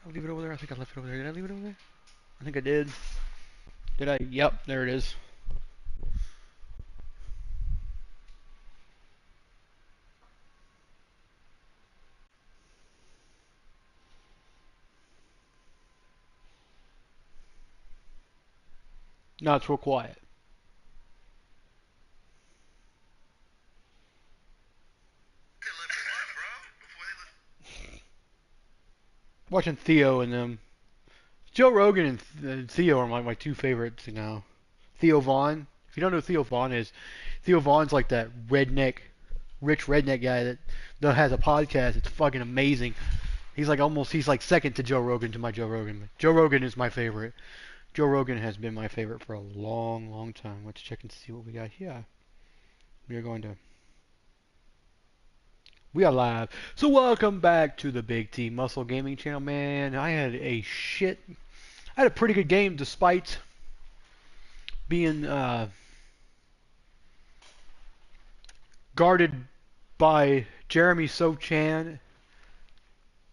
I'll leave it over there. I think I left it over there. Did I leave it over there? I think I did. Did I? Yep, there it is. Now it's real quiet. Watching Theo and them. Joe Rogan and Theo are my two favorites now. Theo Vaughn. If you don't know who Theo Vaughn is, Theo Vaughn's like that redneck, rich redneck guy that has a podcast. It's fucking amazing. He's like second to Joe Rogan to my Joe Rogan. Joe Rogan is my favorite. Joe Rogan has been my favorite for a long, long time. Let's check and see what we got here. We are going to. We are live. So welcome back to the Big T Muscle Gaming channel, man. I had a pretty good game despite being guarded by Jeremy Sochan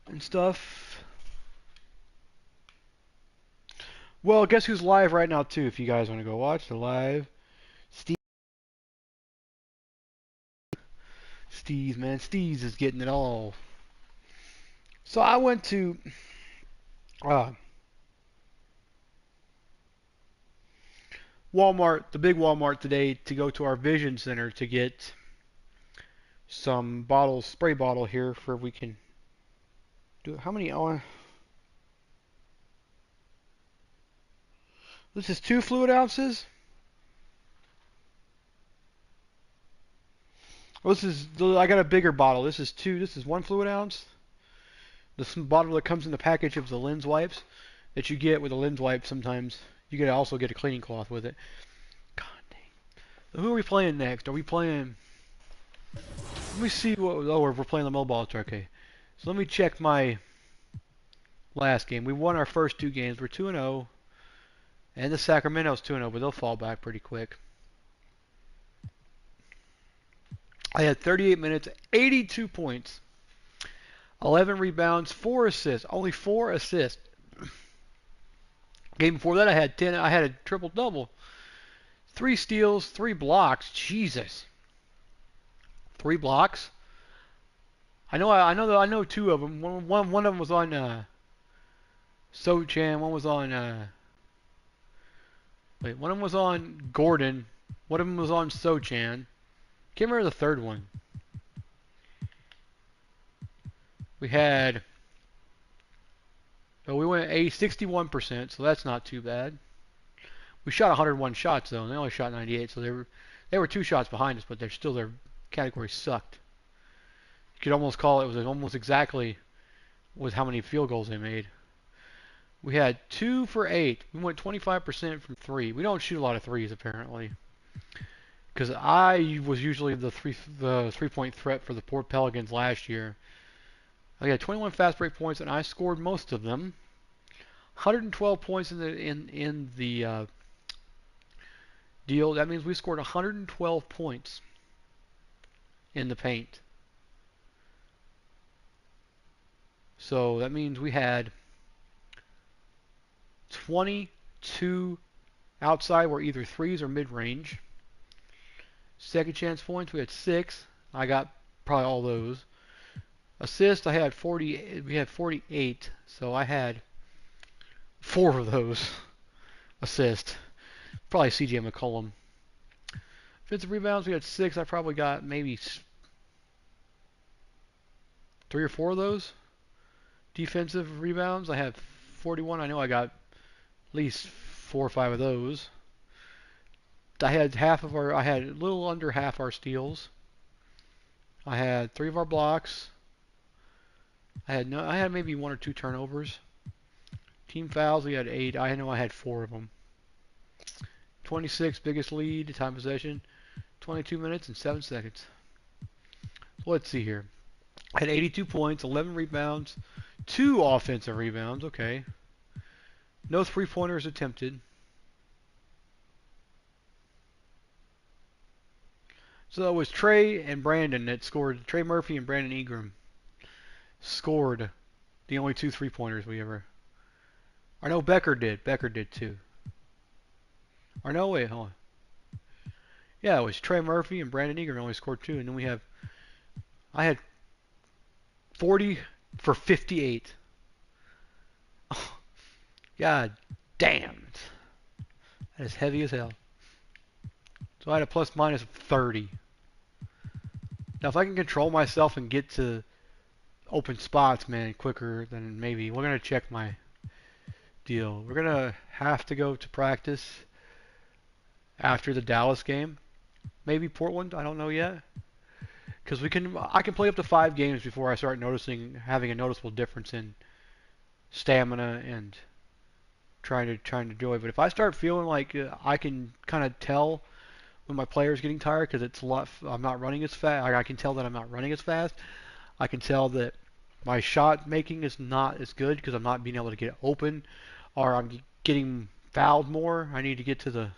and stuff. Well, guess who's live right now too? If you guys want to go watch the live, Steez, man, Steez is getting it all. So I went to uh, Walmart, the big Walmart today, to go to our Vision Center to get some bottles, spray bottle here for we can do. How many? Oh, this is 2 fluid ounces. Well, I got a bigger bottle. This is 1 fluid ounce. The bottle that comes in the package of the lens wipes that you get with a lens wipe sometimes. You can also get a cleaning cloth with it. God dang. So who are we playing next? Are we playing? Let me see what. Oh, we're playing the mobile. Okay. So let me check my last game. We won our first 2 games. We're 2-0. And the Sacramento's 2-0, but they'll fall back pretty quick. I had 38 minutes, 82 points, 11 rebounds, 4 assists. Only 4 assists. Game before that, I had 10. I had a triple double. 3 steals, 3 blocks. Jesus. 3 blocks. I know 2 of them. One of them was on Sochan. One was on one of them was on Gordon. One of them was on Sochan. Can't remember the third one. We had. Oh, we went 61%, so that's not too bad. We shot 101 shots though, and they only shot 98, so they were 2 shots behind us, but their category sucked. You could almost call it was almost exactly with how many field goals they made. We had 2 for 8. We went 25% from 3. We don't shoot a lot of threes apparently, because I was usually the 3-point threat for the Port Pelicans last year. I got 21 fast break points, and I scored most of them. 112 points in the deal. That means we scored 112 points in the paint. So that means we had 22 outside were either threes or mid-range. Second chance points, we had 6. I got probably all those. Assists, I had 40. We had 48, so I had 4 of those assists. Probably C.J. McCollum. Offensive rebounds, we had 6. I probably got maybe 3 or 4 of those. Defensive rebounds, I had 41. I know I got at least 4 or 5 of those. I had a little under half our steals. I had 3 of our blocks. I had maybe 1 or 2 turnovers. Team fouls, we had 8. I know I had 4 of them. 26 biggest lead, time possession, 22 minutes and 7 seconds. Let's see here. I had 82 points, 11 rebounds, 2 offensive rebounds. Okay. No 3-pointers attempted. So it was Trey and Brandon that scored. Trey Murphy and Brandon Ingram scored The only two three-pointers we ever. Or no, Becker did. Becker did too. Or no, wait, hold on. Yeah, it was Trey Murphy and Brandon Eager only scored two, and then we have. I had 40 for 58. Oh, God damn. That is heavy as hell. So I had a plus minus of 30. Now if I can control myself and get to open spots, man, quicker, then maybe. We're going to check my deal. We're going to have to go to practice after the Dallas game. Maybe Portland, I don't know yet. Because I can play up to 5 games before I start having a noticeable difference in stamina and trying to do it. But if I start feeling like I can kind of tell when my player's getting tired because I'm not running as fast. I can tell that I'm not running as fast. I can tell that my shot making is not as good because I'm not being able to get open, or I'm getting fouled more. I need to get to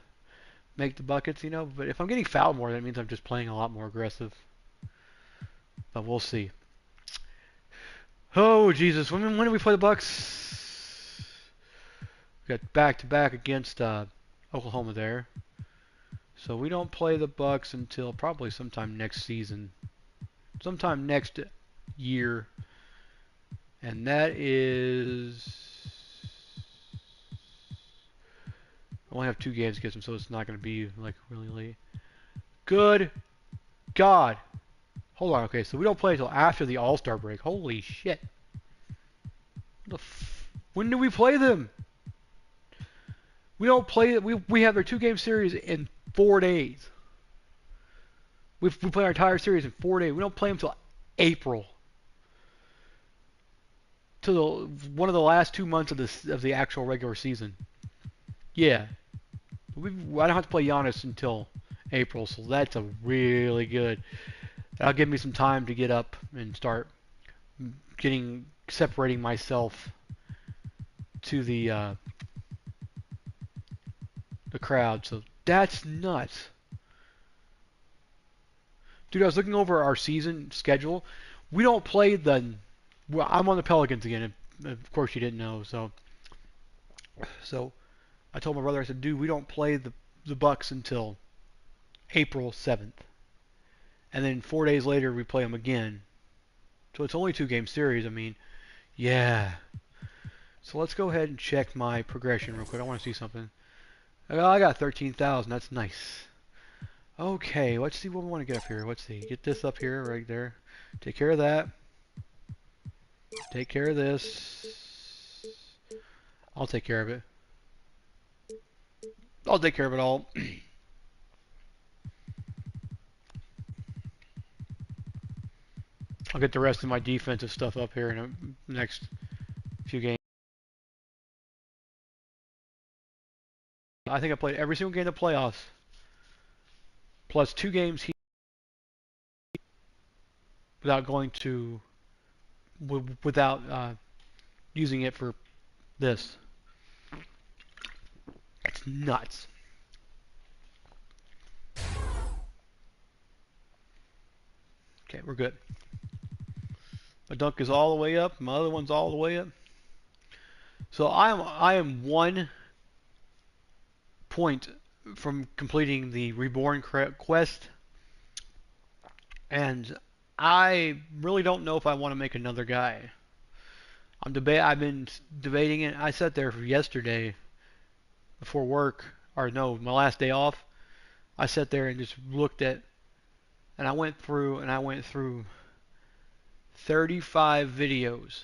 make the buckets, But if I'm getting fouled more, that means I'm just playing a lot more aggressive. But we'll see. Oh Jesus! When do we play the Bucks? We got back to back against Oklahoma there. So we don't play the Bucks until probably sometime next season, sometime next year, and that is. I only have 2 games against them, so it's not going to be like really late. Good God! Hold on. Okay, so we don't play until after the All-Star break. Holy shit! When do we play them? We don't play. We have their 2-game series in 4 days. We play our entire series in 4 days. We don't play them until April. To one of the last 2 months of the actual regular season. Yeah. I don't have to play Giannis until April, so that's a really good. That'll give me some time to get up and start separating myself to the crowd. So that's nuts. Dude, I was looking over our season schedule. We don't play well, I'm on the Pelicans again. Of course you didn't know. So I told my brother, I said, dude, we don't play the Bucks until April 7th. And then 4 days later we play them again. So it's only 2-game series. I mean, yeah. So let's go ahead and check my progression real quick. I want to see something. I got 13,000. That's nice. Okay, let's see what we want to get up here. Let's see. Get this up here, right there. Take care of that. Take care of this. I'll take care of it. I'll take care of it all. I'll get the rest of my defensive stuff up here in the next few games. I think I played every single game of the playoffs, plus 2 games here without using it for this. It's nuts. Okay, we're good. My dunk is all the way up. My other one's all the way up. So I am 1 point from completing the Reborn quest, and I really don't know if I want to make another guy. I've been debating it. I sat there yesterday before work, or no, my last day off. I sat there and just looked at, and I went through 35 videos.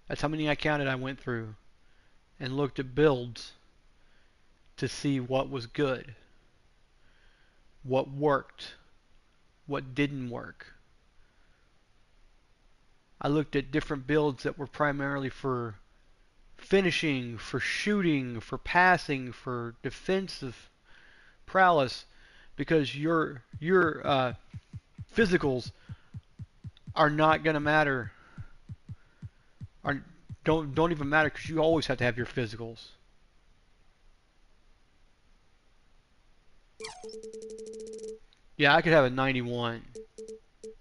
That's how many I counted. I went through and looked at builds to see what was good, what worked, what didn't work. I looked at different builds that were primarily for finishing, for shooting, for passing, for defensive prowess, because your physicals are not going to matter. Don't even matter, because you always have to have your physicals. Yeah, I could have a 91,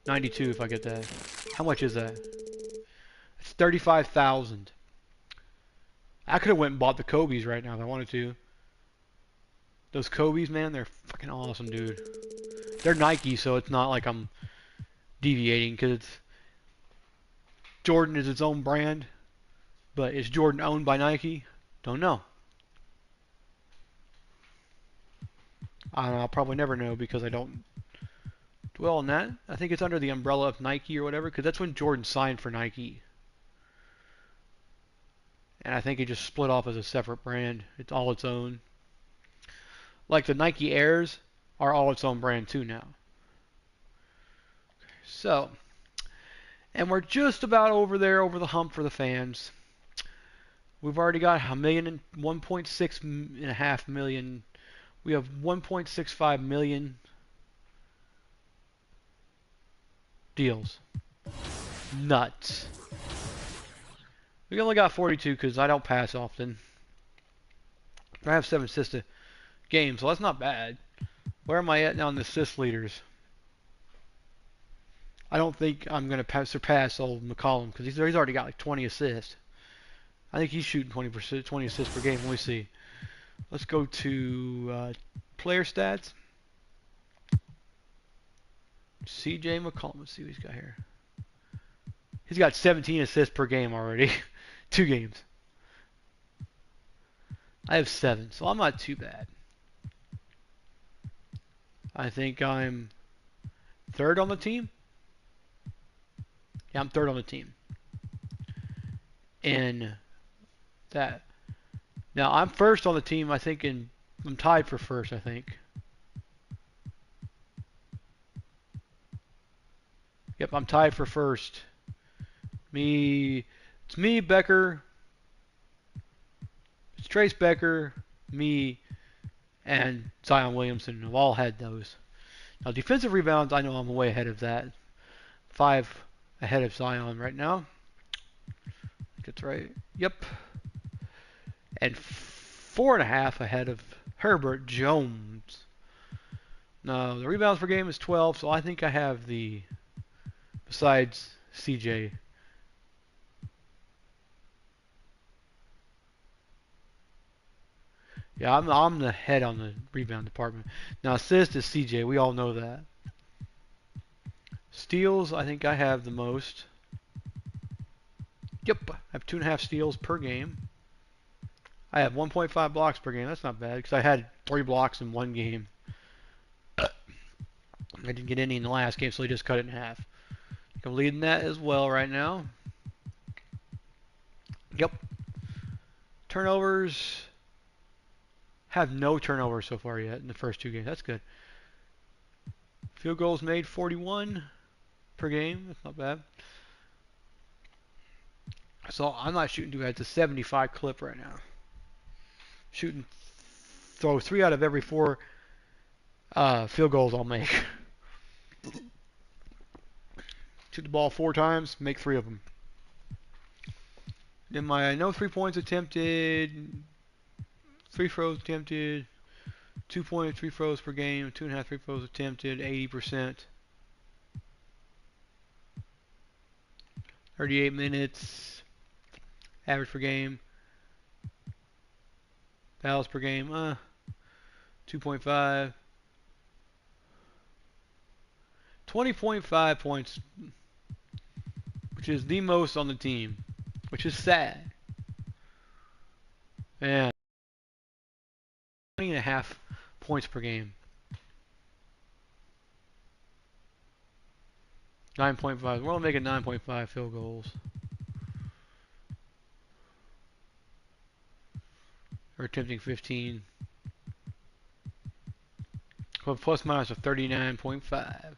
92 if I get that. How much is that? $35,000. I could have went and bought the Kobe's right now if I wanted to. Those Kobe's, man, they're fucking awesome, dude. They're Nike, so it's not like I'm deviating because it's Jordan is its own brand, but is Jordan owned by Nike? Don't know. I'll probably never know because I don't dwell on that. I think it's under the umbrella of Nike or whatever because that's when Jordan signed for Nike. And I think it just split off as a separate brand. It's all its own. Like the Nike Airs are all its own brand too now. So, and we're just about over there, over the hump for the fans. We've already got 1.6 million. We have 1.65 million deals. Nuts. We only got 42 because I don't pass often. I have 7 assists a game, so that's not bad. Where am I at now in the assist leaders? I don't think I'm going to surpass old McCollum because he's already got like 20 assists. I think he's shooting 20 assists per game. Let me see. Let's go to player stats. CJ McCollum. Let's see what he's got here. He's got 17 assists per game already. 2 games. I have 7, so I'm not too bad. I think I'm 3rd on the team. Yeah, I'm 3rd on the team. In that. Now, I'm 1st on the team, I think, I'm tied for 1st, I think. Yep, I'm tied for 1st. It's me, Becker. It's Trace Becker, me, and Zion Williamson have all had those. Now, defensive rebounds, I know I'm way ahead of that. 5 ahead of Zion right now. I think that's right. Yep. And 4.5 ahead of Herbert Jones. No, the rebounds per game is 12, so I think I have the, besides CJ. Yeah, I'm the head on the rebound department. Now, assist is CJ. We all know that. Steals, I think I have the most. Yep, I have 2.5 steals per game. I have 1.5 blocks per game. That's not bad because I had 3 blocks in 1 game. I didn't get any in the last game, so they just cut it in half. I'm leading that as well right now. Yep. Turnovers. Have no turnovers so far yet in the first 2 games. That's good. Field goals made, 41 per game. That's not bad. So I'm not shooting too bad. It's a 75 clip right now. Throw 3 out of every 4 field goals I'll make. Shoot the ball 4 times, make 3 of them. Then my no 3 points attempted, free throws attempted, 2.3 free throws per game, 2.5 free throws attempted, 80%. 38 minutes, average per game. Fouls per game, 2.5. 20.5 points, which is the most on the team, which is sad. And 20.5 points per game. 9.5. We're only making 9.5 field goals. We're attempting 15. Plus minus of 39.5.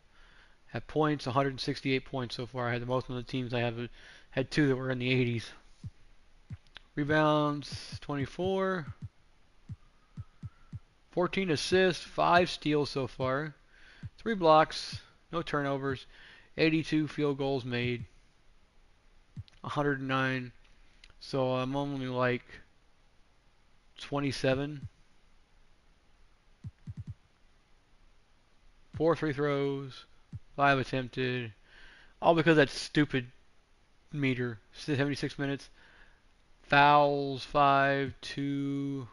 Have points, 168 points so far. I had the most on the teams. I had 2 that were in the 80s. Rebounds, 24. 14 assists, 5 steals so far. 3 blocks, no turnovers. 82 field goals made. 109. So I'm only like 27. 4 free throws. 5 attempted. All because that stupid meter. 76 minutes. Fouls 5, 2.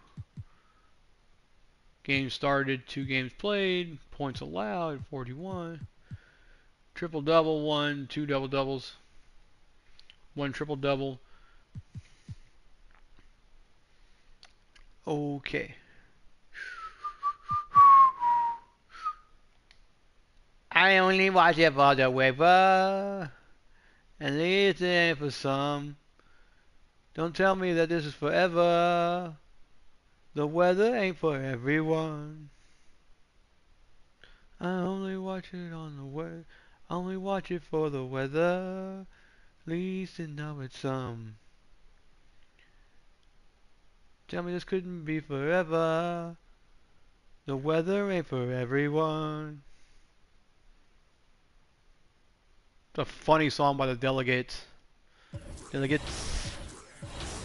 Games started, 2 games played. Points allowed 41. Triple double 1, 2 double doubles. 1 triple double. Okay. I only watch it for the weather and listen for some. Don't tell me that this is forever. The weather ain't for everyone. I only watch it on the weather. Only watch it for the weather. Least and know it's some. Tell me this couldn't be forever. The weather ain't for everyone. It's a funny song by the Delegates. Delegates.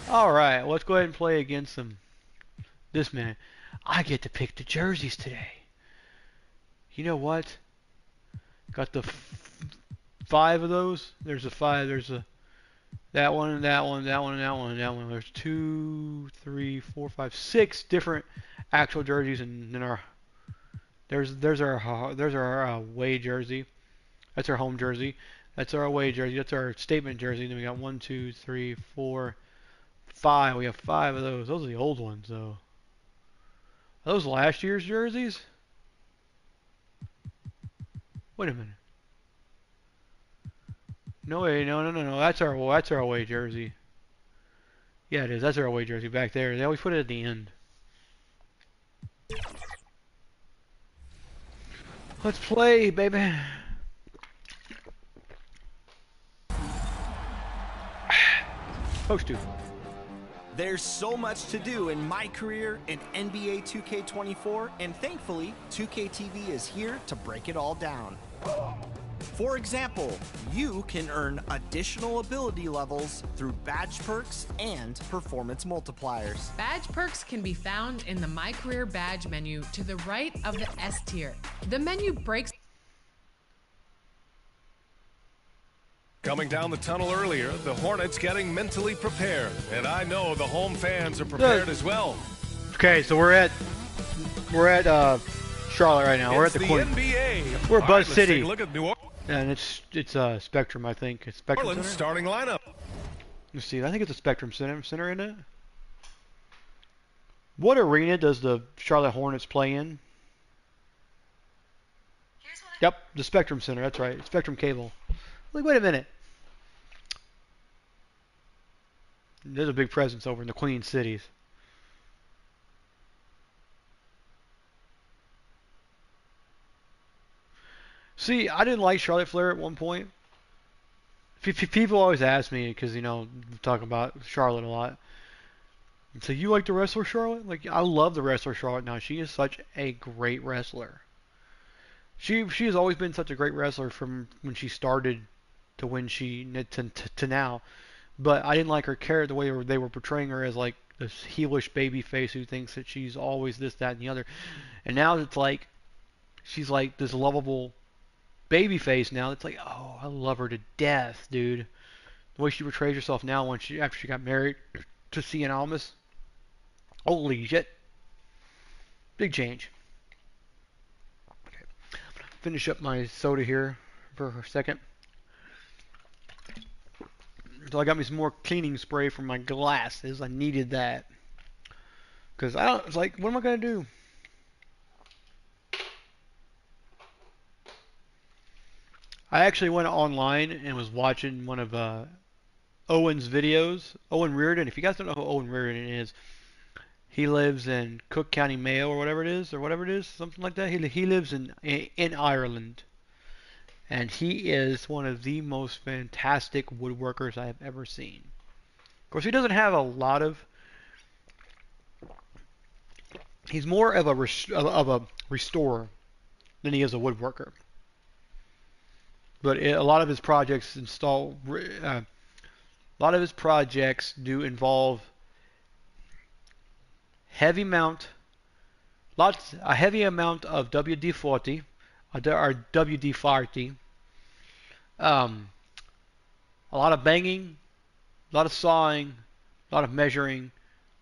Alright, let's go ahead and play against them. This man. I get to pick the jerseys today. You know what? Got the 5 of those. There's a 5. There's a that one and that one, that one and that one and that one. There's 2, 3, 4, 5, 6 different actual jerseys, and then our there's our away jersey. That's our home jersey. That's our away jersey. That's our statement jersey. Then we got 1, 2, 3, 4, 5. We have 5 of those. Those are the old ones, though. Are those last year's jerseys? Wait a minute. No way, no. That's our away jersey. Yeah, it is. That's our away jersey back there. They always put it at the end. Let's play, baby. Supposed to. There's so much to do in my career in NBA 2K24, and thankfully, 2K TV is here to break it all down. For example, you can earn additional ability levels through badge perks and performance multipliers. Badge perks can be found in the My Career badge menu to the right of the S tier. The menu breaks. Coming down the tunnel earlier, the Hornets getting mentally prepared, and I know the home fans are prepared as well. Okay, so we're at Charlotte right now. We're at the NBA. We're at Buzz City. Take a look at New Orleans. And it's Spectrum, I think. It's Spectrum Center? Starting lineup. Let's see. I think it's a Spectrum Center in it. What arena does the Charlotte Hornets play in? Yep, the Spectrum Center. That's right. Spectrum Cable. Like, wait a minute. There's a big presence over in the Queen Cities. See, I didn't like Charlotte Flair at one point. People always ask me, because, you know, we talk about Charlotte a lot. And say, you like the wrestler Charlotte? Like, I love the wrestler Charlotte now. She is such a great wrestler. She has always been such a great wrestler from when she started to when she to now. But I didn't like her character, the way they were portraying her as like this heelish baby face who thinks that she's always this, that, and the other. And now it's like she's like this lovable baby face now. It's like, oh, I love her to death, dude. The way she portrays herself now after she got married to Cien Almas. Holy shit. Big change. Okay. Finish up my soda here for a second. So I got me some more cleaning spray for my glasses. I needed that. Because it's like, what am I going to do? I actually went online and was watching one of Owen's videos. Owen Reardon. If you guys don't know who Owen Reardon is, he lives in Cook County, Mayo, or whatever it is, something like that. He lives in Ireland. And he is one of the most fantastic woodworkers I have ever seen. Of course, he doesn't have a lot of... He's more of a restorer than he is a woodworker. But a lot of his projects do involve a heavy amount of WD-40 or WD-40. A A lot of banging, a lot of sawing, a lot of measuring,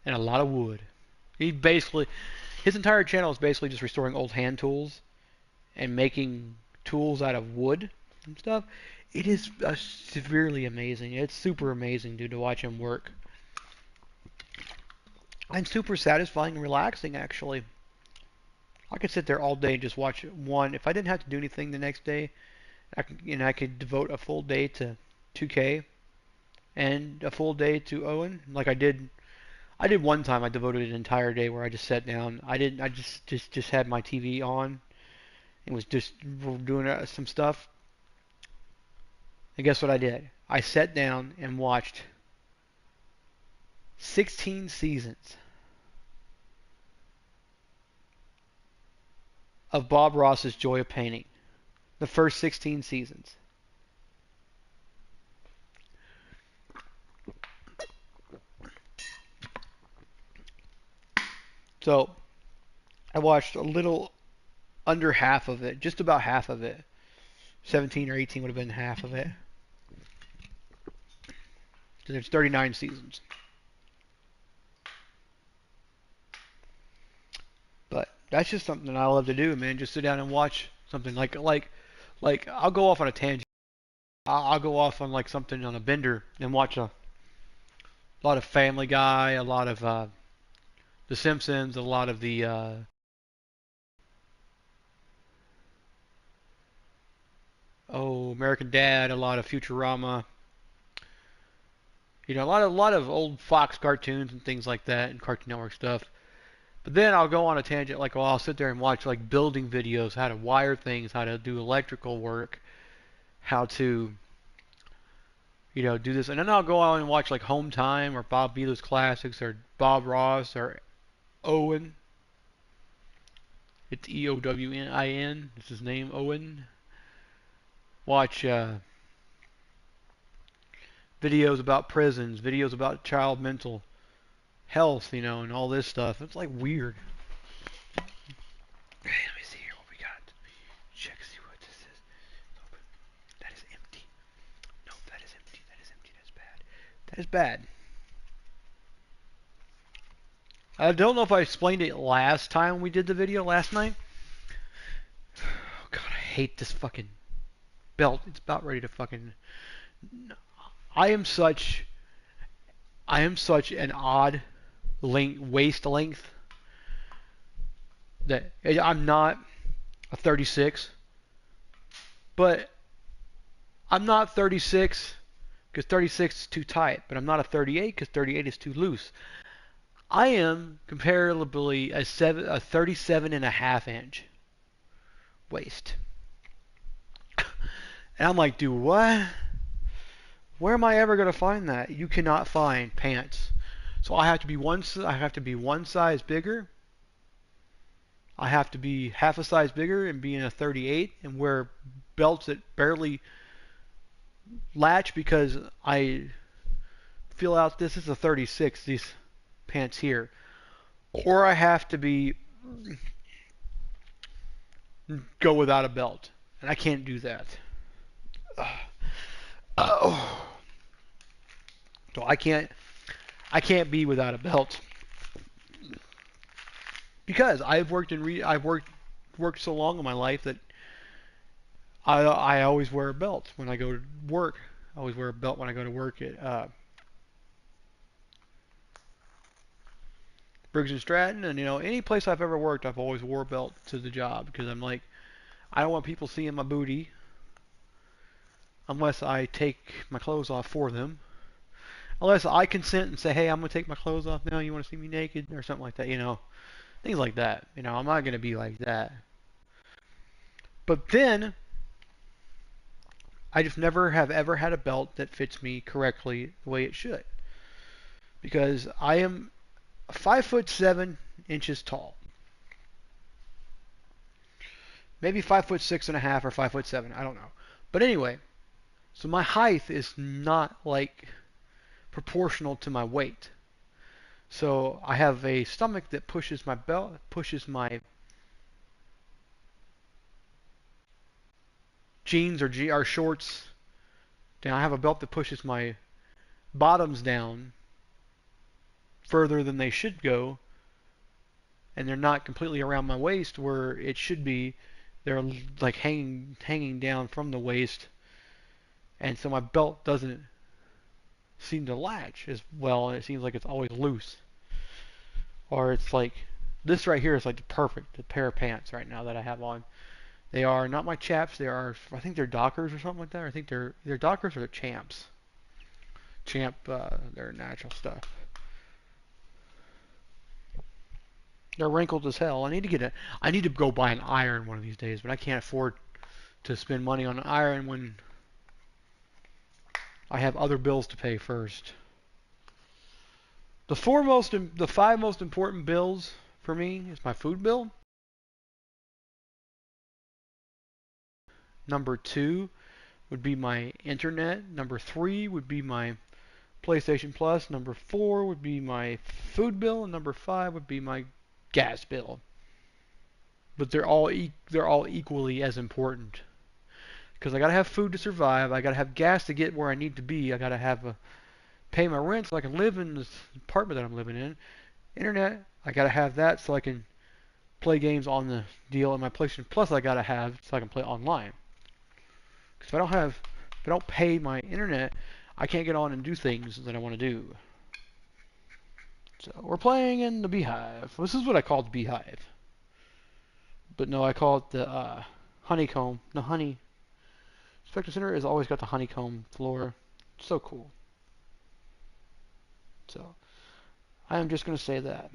and a lot of wood. His entire channel is basically just restoring old hand tools and making tools out of wood and stuff. It is severely amazing. It's super amazing, dude, to watch him work. And super satisfying and relaxing, actually. I could sit there all day and just watch one. If I didn't have to do anything the next day, I could devote a full day to 2K and a full day to Owen, like I did. I did one time. I devoted an entire day where I just sat down. I didn't. I just had my TV on and was just doing some stuff. And guess what I did? I sat down and watched 16 seasons of Bob Ross's Joy of Painting. The first 16 seasons. So I watched a little under half of it, just about half of it. 17 or 18 would have been half of it. So there's 39 seasons. But that's just something that I love to do, man. Just sit down and watch something like I'll go off on a tangent. I'll go off on like something on a bender and watch a lot of Family Guy, a lot of The Simpsons, a lot of the American Dad, a lot of Futurama. You know, a lot of old Fox cartoons and things like that, and Cartoon Network stuff. But then I'll go on a tangent, like, well, I'll sit there and watch like building videos, how to wire things, how to do electrical work, how to, do this, and then I'll go on and watch like Home Time or Bob Vela's Classics or Bob Ross or Owen. It's Owin. It's his name, Owen. Watch videos about prisons, videos about child mental health, and all this stuff. It's like weird. Okay, let me see here what we got. Check, see what this is. Open. That is empty. No, that is empty. That is empty. That's bad. That is bad. I don't know if I explained it last time we did the video last night. Oh God, I hate this fucking belt. It's about ready to fucking. I am such an odd waist length that I'm not a 36, but I'm not 36 because 36 is too tight, but I'm not a 38 because 38 is too loose. I am comparably a 37.5 inch waist. And I'm like, dude, what? Where am I ever going to find that? You cannot find pants. So I have to be one size bigger. I have to be half a size bigger and be in a 38 and wear belts that barely latch because I feel out this is a 36, these pants here. Or I have to go without a belt. And I can't do that. Oh. So I can't be without a belt because I've worked so long in my life that I always wear a belt when I go to work. I always wear a belt when I go to work at Briggs and Stratton, and any place I've ever worked, I've always wore a belt to the job because I'm like, I don't want people seeing my booty unless I take my clothes off for them. Unless I consent and say, hey, I'm going to take my clothes off now, you want to see me naked? Or something like that, Things like that. I'm not going to be like that. But then, I just never have ever had a belt that fits me correctly the way it should. Because I am 5'7" tall. Maybe 5'6.5" or 5'7", I don't know. But anyway, so my height is not like proportional to my weight. So I have a stomach that pushes my jeans or shorts Then I have a belt that pushes my bottoms down further than they should go, and they're not completely around my waist where it should be. They're like hanging down from the waist, and so my belt doesn't seem to latch as well, and it seems like it's always loose. Or it's like this right here is like the perfect pair of pants right now that I have on. They are not my chaps. They are, I think they're Dockers or something like that. I think they're either Dockers or they're Champs. Champ, they're natural stuff. They're wrinkled as hell. I need to go buy an iron one of these days, but I can't afford to spend money on an iron when I have other bills to pay first. The five most important bills for me is my food bill. Number 2 would be my internet. Number 3 would be my PlayStation Plus. Number 4 would be my food bill, and number 5 would be my gas bill. But they're all equally as important. Because I gotta have food to survive. I gotta have gas to get where I need to be. I gotta have pay my rent so I can live in this apartment that I'm living in. Internet, I gotta have that so I can play games on the deal. And my PlayStation Plus, I gotta have so I can play online. Because if I don't pay my internet, I can't get on and do things that I want to do. So we're playing in the Beehive. This is what I call the Beehive. But no, I call it the honeycomb. The honey. Spectre Center has always got the honeycomb floor. It's so cool. So I am just going to say that.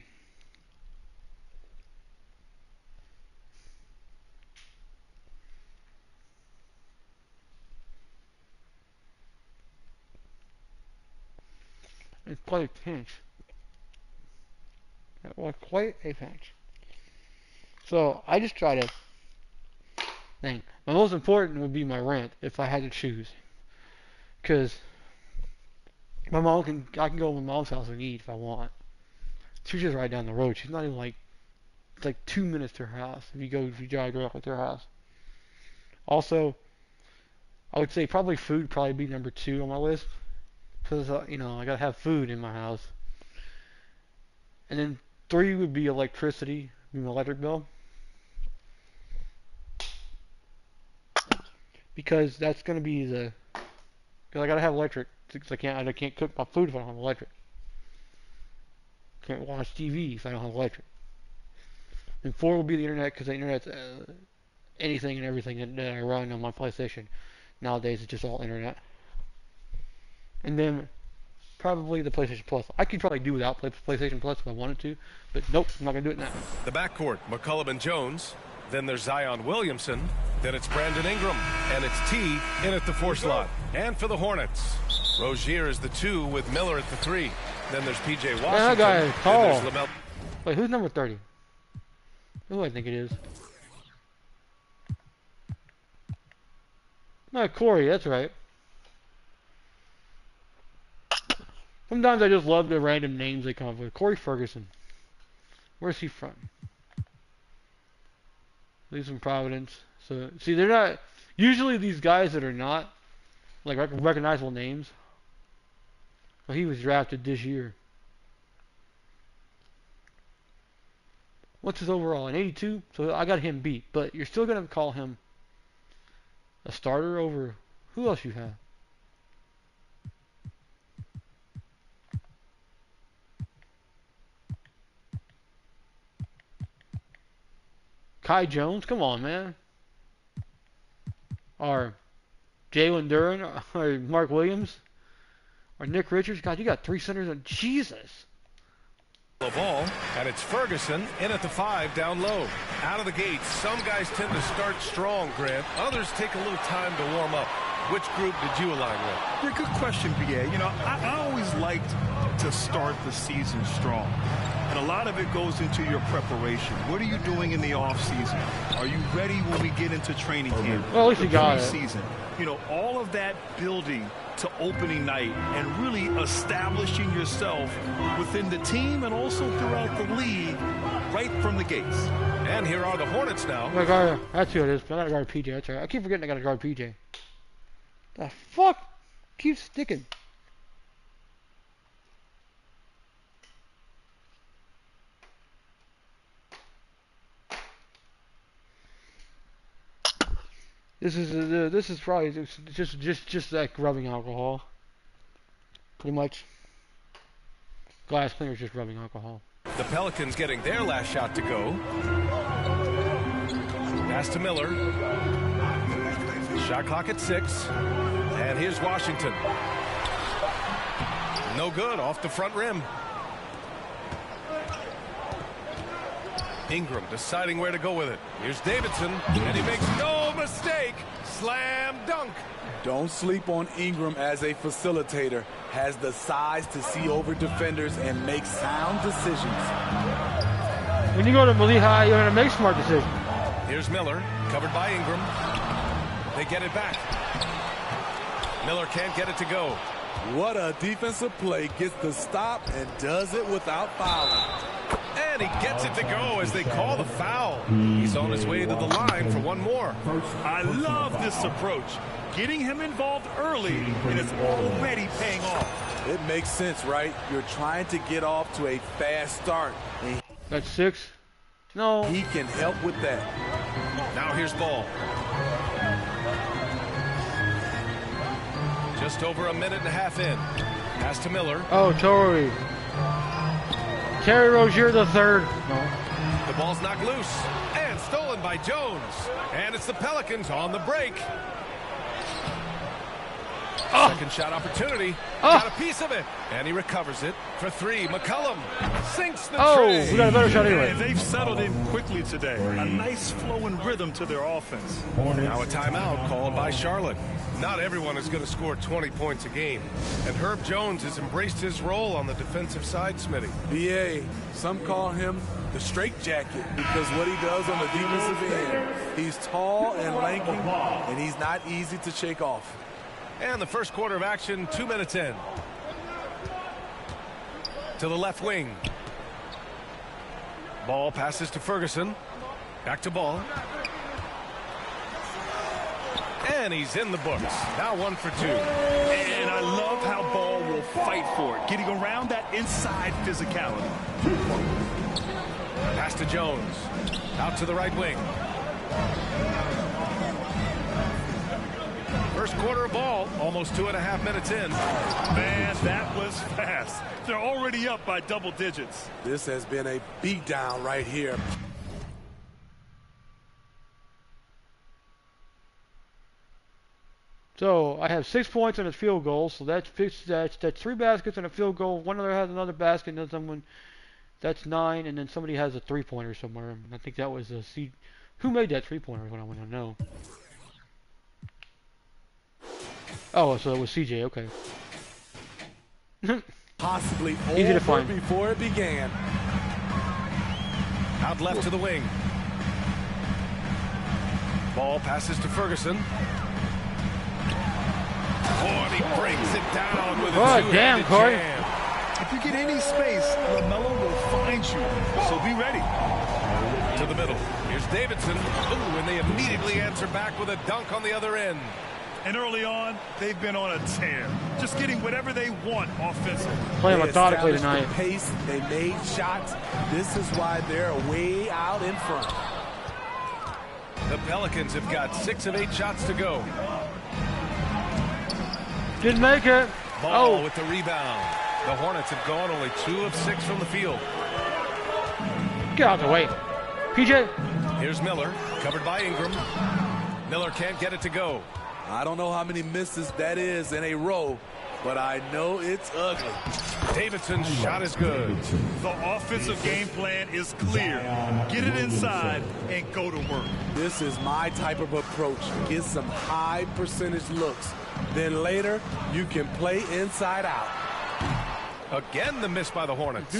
It's quite a pinch. That was quite a pinch. So I just try to think. My most important would be my rent if I had to choose. Because I can go to my mom's house and eat if I want. She's just right down the road. She's not even like, it's like 2 minutes to her house if you drive directly to her house. Also, I would say probably food would probably be number 2 on my list. Because, I gotta have food in my house. And then 3 would be electricity, my electric bill. Because that's gonna be because I gotta have electric. Because I can't cook my food if I don't have electric. Can't watch TV if I don't have electric. And 4 will be the internet, because the internet's anything and everything that I run on my PlayStation. Nowadays, it's just all internet. And then probably the PlayStation Plus. I could probably do without PlayStation Plus if I wanted to, but nope, I'm not going to do it now. The backcourt, McCullum and Jones. Then there's Zion Williamson. Then it's Brandon Ingram. And it's T in at the 4 slot. And for the Hornets, Rozier is the 2 with Miller at the 3. Then there's P.J. Washington. That guy is tall. LaMelo. Wait, who's number 30? Who do I think it is? No, Corey, that's right. Sometimes I just love the random names they come up with. Corey Ferguson. Where's he from? He's from Providence. So, see, they're not... Usually these guys that are not, like, recognizable names. Well, he was drafted this year. What's his overall? An 82? So I got him beat. But you're still going to call him a starter over... Who else you have? Kai Jones? Come on, man. Or Jalen Duren? Or Mark Williams? Or Nick Richards? God, you got 3 centers on... Jesus. The ball, and it's Ferguson in at the 5 down low. Out of the gate, some guys tend to start strong, Grant. Others take a little time to warm up. Which group did you align with? Yeah, good question, BA. I always liked to start the season strong. And a lot of it goes into your preparation. What are you doing in the off season? Are you ready when we get into training camp? Well, at least you got it. Season. All of that building to opening night and really establishing yourself within the team and also throughout the league right from the gates. And here are the Hornets now. That's who it is. I gotta guard PJ. That's right. I keep forgetting I gotta guard PJ. The fuck? keeps sticking. This is probably just like rubbing alcohol. Pretty much. Glass cleaner is just rubbing alcohol. The Pelicans getting their last shot to go. Pass to Miller. Shot clock at 6. And here's Washington. No good, off the front rim. Ingram deciding where to go with it. Here's Davidson, and he makes no mistake. Slam dunk. Don't sleep on Ingram as a facilitator. Has the size to see over defenders and make sound decisions. When you go to Malik High, you're going to make smart decisions. Here's Miller, covered by Ingram. They get it back. Miller can't get it to go. What a defensive play. Gets the stop and does it without fouling. And he gets it to go as they call the foul. He's on his way to the line for one more. I love this approach. Getting him involved early, and it's already paying off. It makes sense, right? You're trying to get off to a fast start. And That's 6. No. he can help with that. Now here's Ball. Just over a minute and a half in. Pass to Miller. Oh, Terry Rozier the third. No. The ball's knocked loose and stolen by Jones. And it's the Pelicans on the break. Oh. Second shot opportunity. Oh. Got a piece of it. And he recovers it for 3. McCollum sinks the Oh, tray. we got a better shot anyway. And they've settled in quickly today. A nice flowing rhythm to their offense. Now a timeout called by Charlotte. Not everyone is going to score 20 points a game. And Herb Jones has embraced his role on the defensive side, Smitty. BA, some call him the straitjacket because what he does on the defensive end. He's tall and lanky, and he's not easy to shake off. And the first quarter of action, 2 minutes in. To the left wing. Ball passes to Ferguson. Back to Ball. And he's in the books. Now 1 for 2. And I love how Ball will fight for it, getting around that inside physicality. Pass to Jones. Out to the right wing. First quarter of ball, almost 2.5 minutes in. Man, that was fast. They're already up by double digits. This has been a beatdown right here. So I have 6 points and a field goal. So that's 3 baskets and a field goal. One other has another basket, and then someone. That's 9, and then somebody has a 3-pointer somewhere. And I think that was a C. Who made that 3-pointer? Is what I want to know. Oh, so it was CJ. Okay. Possibly Easy to over find. before it began. Out left to the wing. Ball passes to Ferguson. Oh, and he brings it down with a Oh, damn, Corey. jam. If you get any space, LaMelo will find you. So be ready. To the middle. Here's Davidson. Ooh, and they immediately answer back with a dunk on the other end. And early on, they've been on a tear. Just getting whatever they want offensively. Playing They methodically established tonight. the pace. They made shots. This is why they're way out in front. The Pelicans have got 6 of 8 shots to go. Didn't make it. Ball Oh. with the rebound. The Hornets have gone only 2 of 6 from the field. Get out the way. PJ. Here's Miller, covered by Ingram. Miller can't get it to go. I don't know how many misses that is in a row, but I know it's ugly. Davidson's shot is good. The offensive game plan is clear. Get it inside and go to work. This is my type of approach. Get some high percentage looks. Then later, you can play inside out. Again, the miss by the Hornets.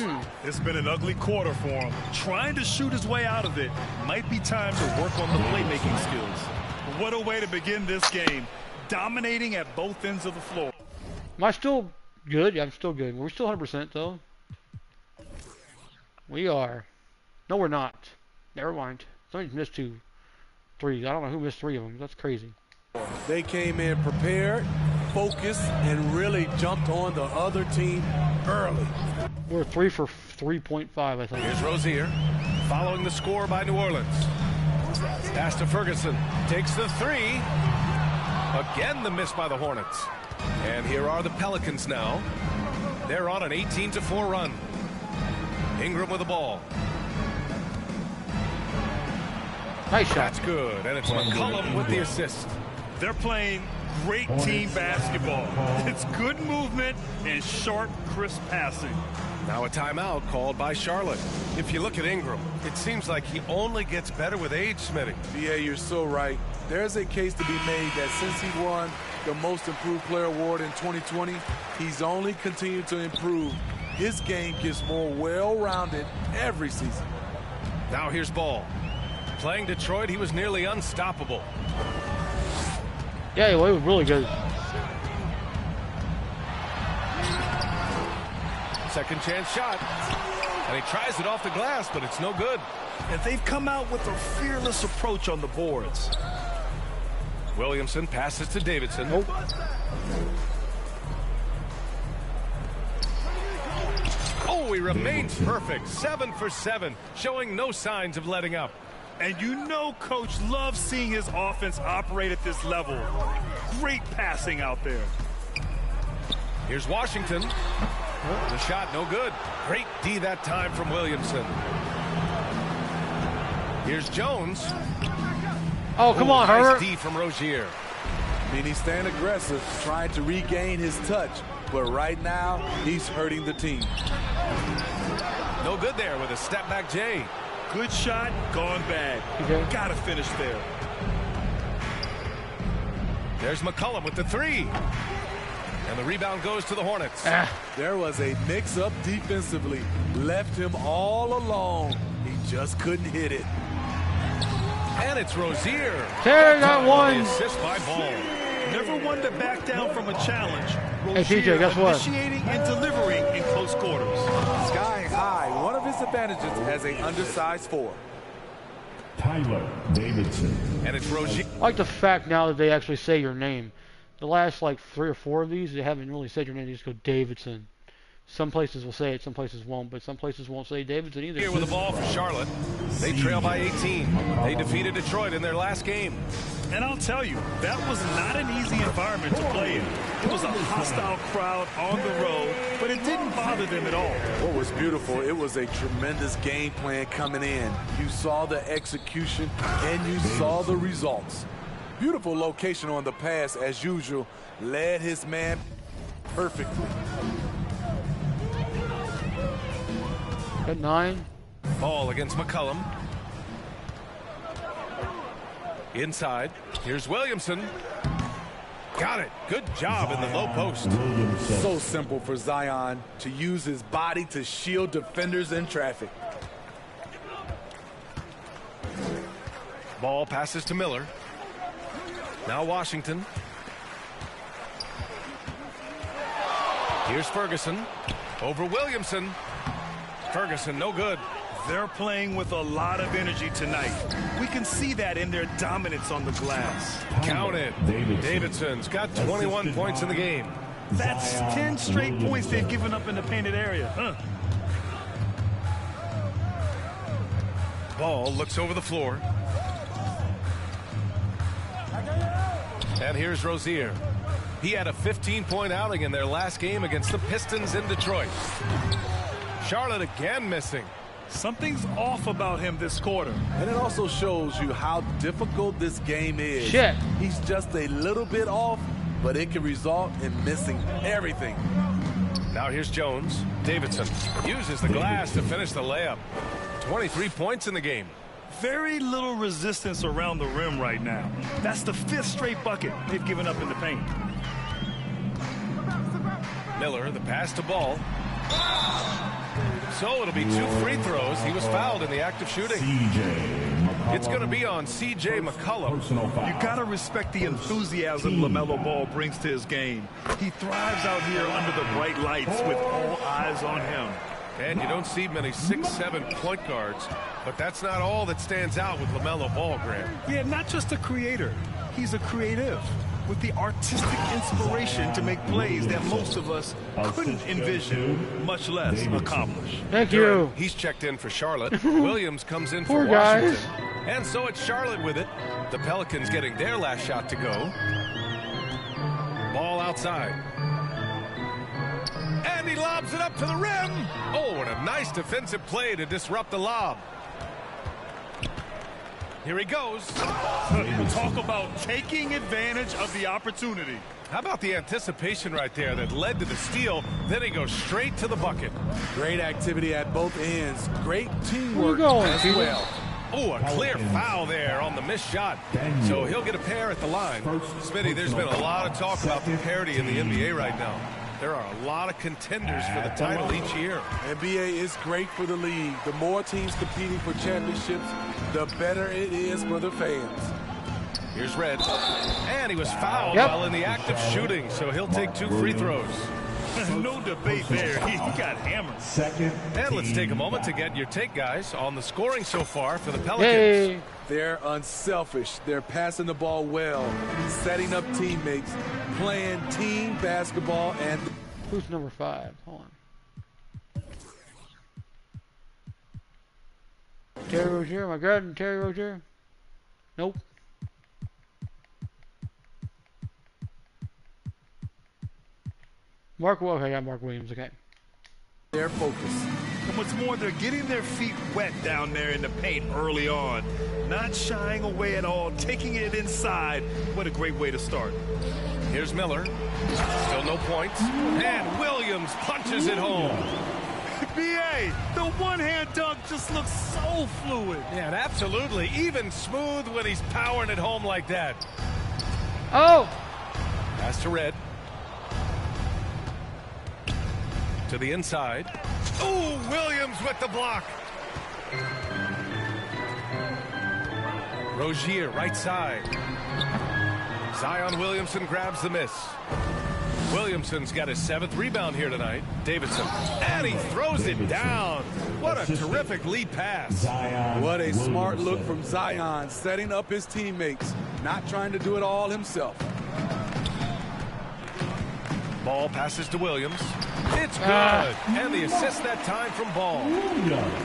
It's been an ugly quarter for him. Trying to shoot his way out of it. Might be time to work on the playmaking skills. What a way to begin this game. Dominating at both ends of the floor. Am I still good? Yeah, I'm still good. We're still 100% though. We are. No, we're not. Never mind. Somebody's missed 2 threes. I don't know who missed 3 of them. That's crazy. They came in prepared, focused and really jumped on the other team early. We're 3 for 3.5, I think. Here's Rozier, following the score by New Orleans. Pass to Ferguson, takes the three. Again, the miss by the Hornets. And here are the Pelicans now. They're on an 18-4 run. Ingram with the ball. Nice shot. That's good, and it's McCollum with the assist. They're playing great team basketball. It's good movement and sharp, crisp passing. Now a timeout called by Charlotte. If you look at Ingram, it seems like he only gets better with age, Smitty. Yeah, you're so right. There's a case to be made that since he won the Most Improved Player Award in 2020, he's only continued to improve. His game gets more well-rounded every season. Now here's Ball. Playing Detroit, he was nearly unstoppable. Yeah, he was really good. Second chance shot. And he tries it off the glass, but it's no good. And they've come out with a fearless approach on the boards. Williamson passes to Davidson. Nope. Oh, he remains perfect. 7 for 7, showing no signs of letting up. And you know Coach loves seeing his offense operate at this level. Great passing out there. Here's Washington. The shot no good. Great D that time from Williamson. Here's Jones. Oh, come on, nice Herbert. D from Rozier. I mean, he's staying aggressive, trying to regain his touch. But right now, he's hurting the team. No good there with a step back J. Good shot, gone bad. Okay. Gotta finish there. There's McCollum with the three. And the rebound goes to the Hornets. There was a mix-up defensively. Left him all alone. He just couldn't hit it. And it's Rozier. Terry got one. The assist by Ball. Never one to back down from a challenge. Hey, TJ, guess what? Initiating and delivering in close quarters. Sky high. One of his advantages as an undersized four. Tyler Davidson. And it's Rozier. I like the fact now that they actually say your name. The last like 3 or 4 of these, they haven't really said your name. They just go Davidson. Some places will say it, some places won't, but some places won't say Davidson either. Here with the ball for Charlotte. They trail by 18. They defeated Detroit in their last game. And I'll tell you, that was not an easy environment to play in. It was a hostile crowd on the road, but it didn't bother them at all. What was beautiful, it was a tremendous game plan coming in. You saw the execution and you saw the results. Beautiful location on the pass as usual. Led his man perfectly. At 9. Ball against McCollum. Inside. Here's Williamson. Got it. Good job in the low post. So simple for Zion to use his body to shield defenders in traffic. Ball passes to Miller. Now Washington. Here's Ferguson. Over Williamson. Ferguson, no good. They're playing with a lot of energy tonight. We can see that in their dominance on the glass. Count it. Davidson's got 21 points in the game. That's 10 straight points they've given up in the painted area. Ball looks over the floor. And here's Rozier. He had a 15-point outing in their last game against the Pistons in Detroit. Charlotte again missing. Something's off about him this quarter. And it also shows you how difficult this game is. Shit. He's just a little bit off, but it can result in missing everything. Now here's Jones. Davidson uses the glass to finish the layup. 23 points in the game. Very little resistance around the rim right now. That's the 5th straight bucket they've given up in the paint. Miller, the pass to Ball. So it'll be 2 free throws. He was fouled in the act of shooting. It's going to be on C.J. McCollum. You got to respect the enthusiasm LaMelo Ball brings to his game. He thrives out here under the bright lights with all eyes on him. And you don't see many 6'7" point guards, but that's not all that stands out with LaMelo Ball, Grant. Yeah, not just a creator. He's a creative with the artistic inspiration to make plays that most of us couldn't envision, much less accomplish. Thank you. He's checked in for Charlotte. Williams comes in for Poor Washington. guys. And so it's Charlotte with it. The Pelicans getting their last shot to go. Ball outside. And he lobs it up to the rim. Oh, what a nice defensive play to disrupt the lob. Here he goes. Talk about taking advantage of the opportunity. How about the anticipation right there that led to the steal? Then he goes straight to the bucket. Great activity at both ends. Great Where you teamwork going, as Peter? well. Oh, a clear foul there on the missed shot. So he'll get a pair at the line. Smitty, there's been a lot of talk about the parity in the NBA right now. There are a lot of contenders for the title each year. NBA is great for the league. The more teams competing for championships, the better it is for the fans. Here's Red. And he was fouled Yep. while in the act of shooting, so he'll take 2 free throws. No debate there. He got hammered. Second. And let's take a moment to get your take, guys, on the scoring so far for the Pelicans. Hey. They're unselfish. They're passing the ball well, setting up teammates, playing team basketball, and Who's number 5? Hold on. Terry Rozier. Am I grabbing Terry Rozier? Nope. Okay, I got Mark Williams. Okay. their focus. And what's more, they're getting their feet wet down there in the paint early on. Not shying away at all, taking it inside. What a great way to start. Here's Miller. Still no points. And Williams punches it home. B.A., the one-hand dunk just looks so fluid. Yeah, and absolutely. Even smooth when he's powering it home like that. Oh! Pass to Red. To the inside. Ooh, Williams with the block. Rozier, right side. Zion Williamson grabs the miss. Williamson's got his 7th rebound here tonight. Davidson. And he throws it down. What a terrific lead pass. What a smart look from Zion, setting up his teammates, not trying to do it all himself. Ball passes to Williams. It's good. And the assist that time from Ball.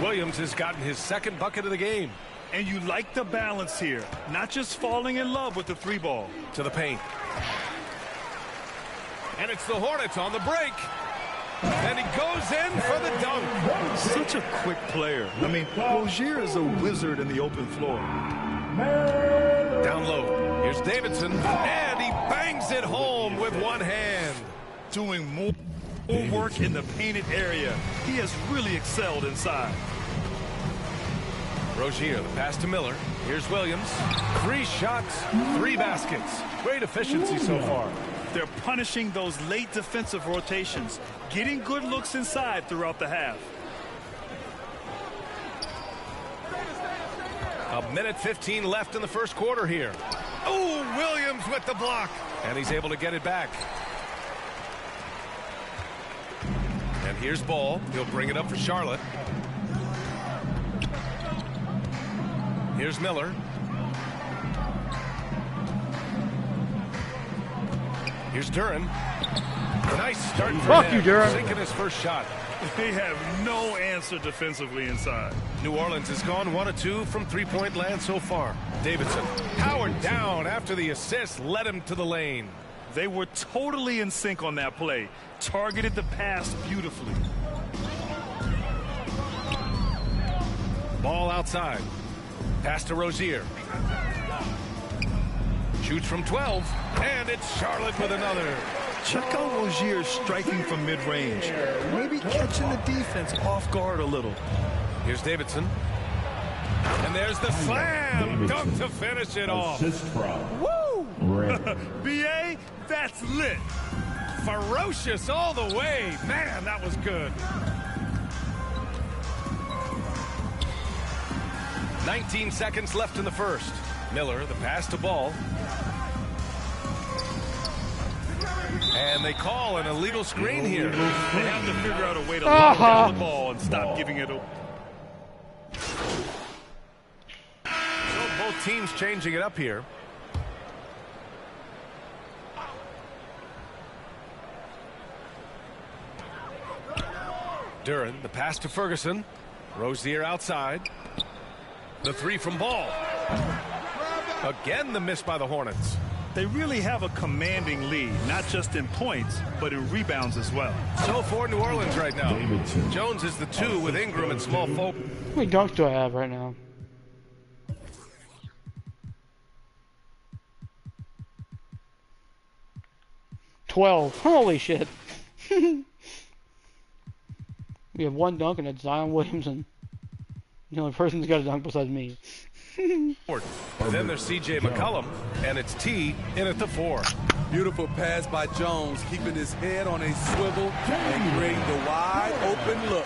Williams has gotten his 2nd bucket of the game. And you like the balance here. Not just falling in love with the 3-ball. To the paint. And it's the Hornets on the break. And he goes in for the dunk. Such a quick player. I mean, Rozier is a wizard in the open floor. Down low. Here's Davidson. And he bangs it home with one hand. Doing more work in the painted area. He has really excelled inside. Rozier, the pass to Miller. Here's Williams. 3 shots, 3 baskets. Great efficiency so far. They're punishing those late defensive rotations, getting good looks inside throughout the half. A minute 15 left in the first quarter here. Oh, Williams with the block. And he's able to get it back. And here's Ball. He'll bring it up for Charlotte. Here's Miller. Here's Duran. Nice start for Fuck him. you, Duran. Sinking his first shot. They have no answer defensively inside. New Orleans has gone 1 of 2 from 3-point land so far. Davidson powered down after the assist led him to the lane. They were totally in sync on that play. Targeted the pass beautifully. Ball outside. Pass to Rozier. Shoots from 12. And it's Charlotte with another. Check out Rozier striking from mid-range. Maybe catching the defense off guard a little. Here's Davidson. And there's the slam dunk to finish it off. Assist from Woo! Red. B.A., that's lit. Ferocious all the way. Man, that was good. 19 seconds left in the first. Miller, the pass to Ball. And they call an illegal screen here. They have to figure out a way to lock down the ball and stop giving it away. So both teams changing it up here. Duran, the pass to Ferguson. Rozier outside. The three from Ball. Again, the miss by the Hornets. They really have a commanding lead, not just in points, but in rebounds as well. So for New Orleans right now. Jones is the 2 with Ingram and small forward. How many dunks do I have right now? 12. Holy shit. We have one dunk, and it's Zion Williamson. The only person who's got a dunk besides me. Then there's C.J. McCollum, and it's T in at the 4. Beautiful pass by Jones, keeping his head on a swivel and creating the wide open look.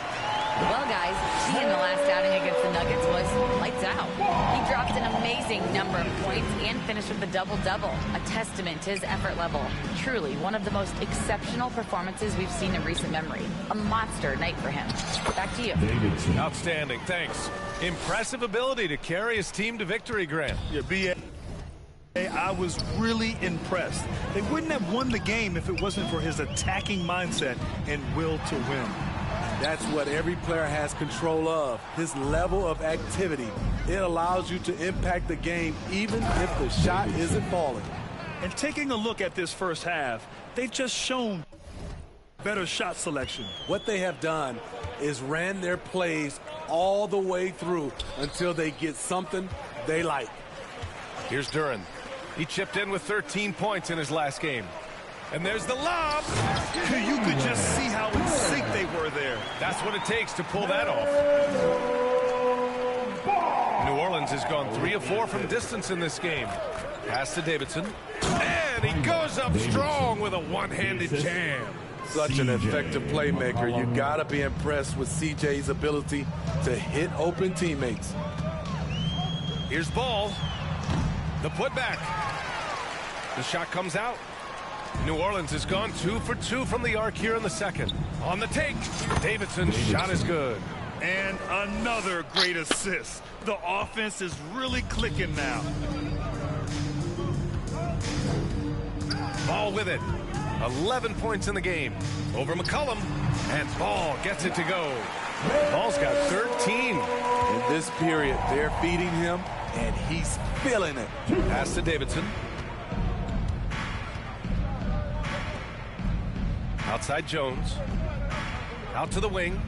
Well, guys, he in the last outing against the Nuggets was lights out. He dropped an amazing number of points and finished with a double-double, a testament to his effort level. Truly, one of the most exceptional performances we've seen in recent memory. A monster night for him. Back to you. Outstanding, thanks. Impressive ability to carry his team to victory, Grant. Yeah, B.A. I was really impressed. They wouldn't have won the game if it wasn't for his attacking mindset and will to win. That's what every player has control of, his level of activity. It allows you to impact the game even if the shot isn't falling. And taking a look at this first half, they've just shown better shot selection. What they have done is ran their plays all the way through until they get something they like. Here's Duran. He chipped in with 13 points in his last game. And there's the lob. You could just see how in sync they were there. That's what it takes to pull that off. New Orleans has gone 3 of 4 from distance in this game. Pass to Davidson. And he goes up strong with a one-handed jam. Such an effective playmaker. You got to be impressed with CJ's ability to hit open teammates. Here's Ball. The putback. The shot comes out. New Orleans has gone 2 for 2 from the arc here in the second. On the take, Davidson's shot is good. And another great assist. The offense is really clicking now. Ball with it. 11 points in the game. Over McCollum. And Ball gets it to go. Ball's got 13. In this period, they're feeding him, and he's feeling it. Pass to Davidson. Outside Jones. Out to the wing.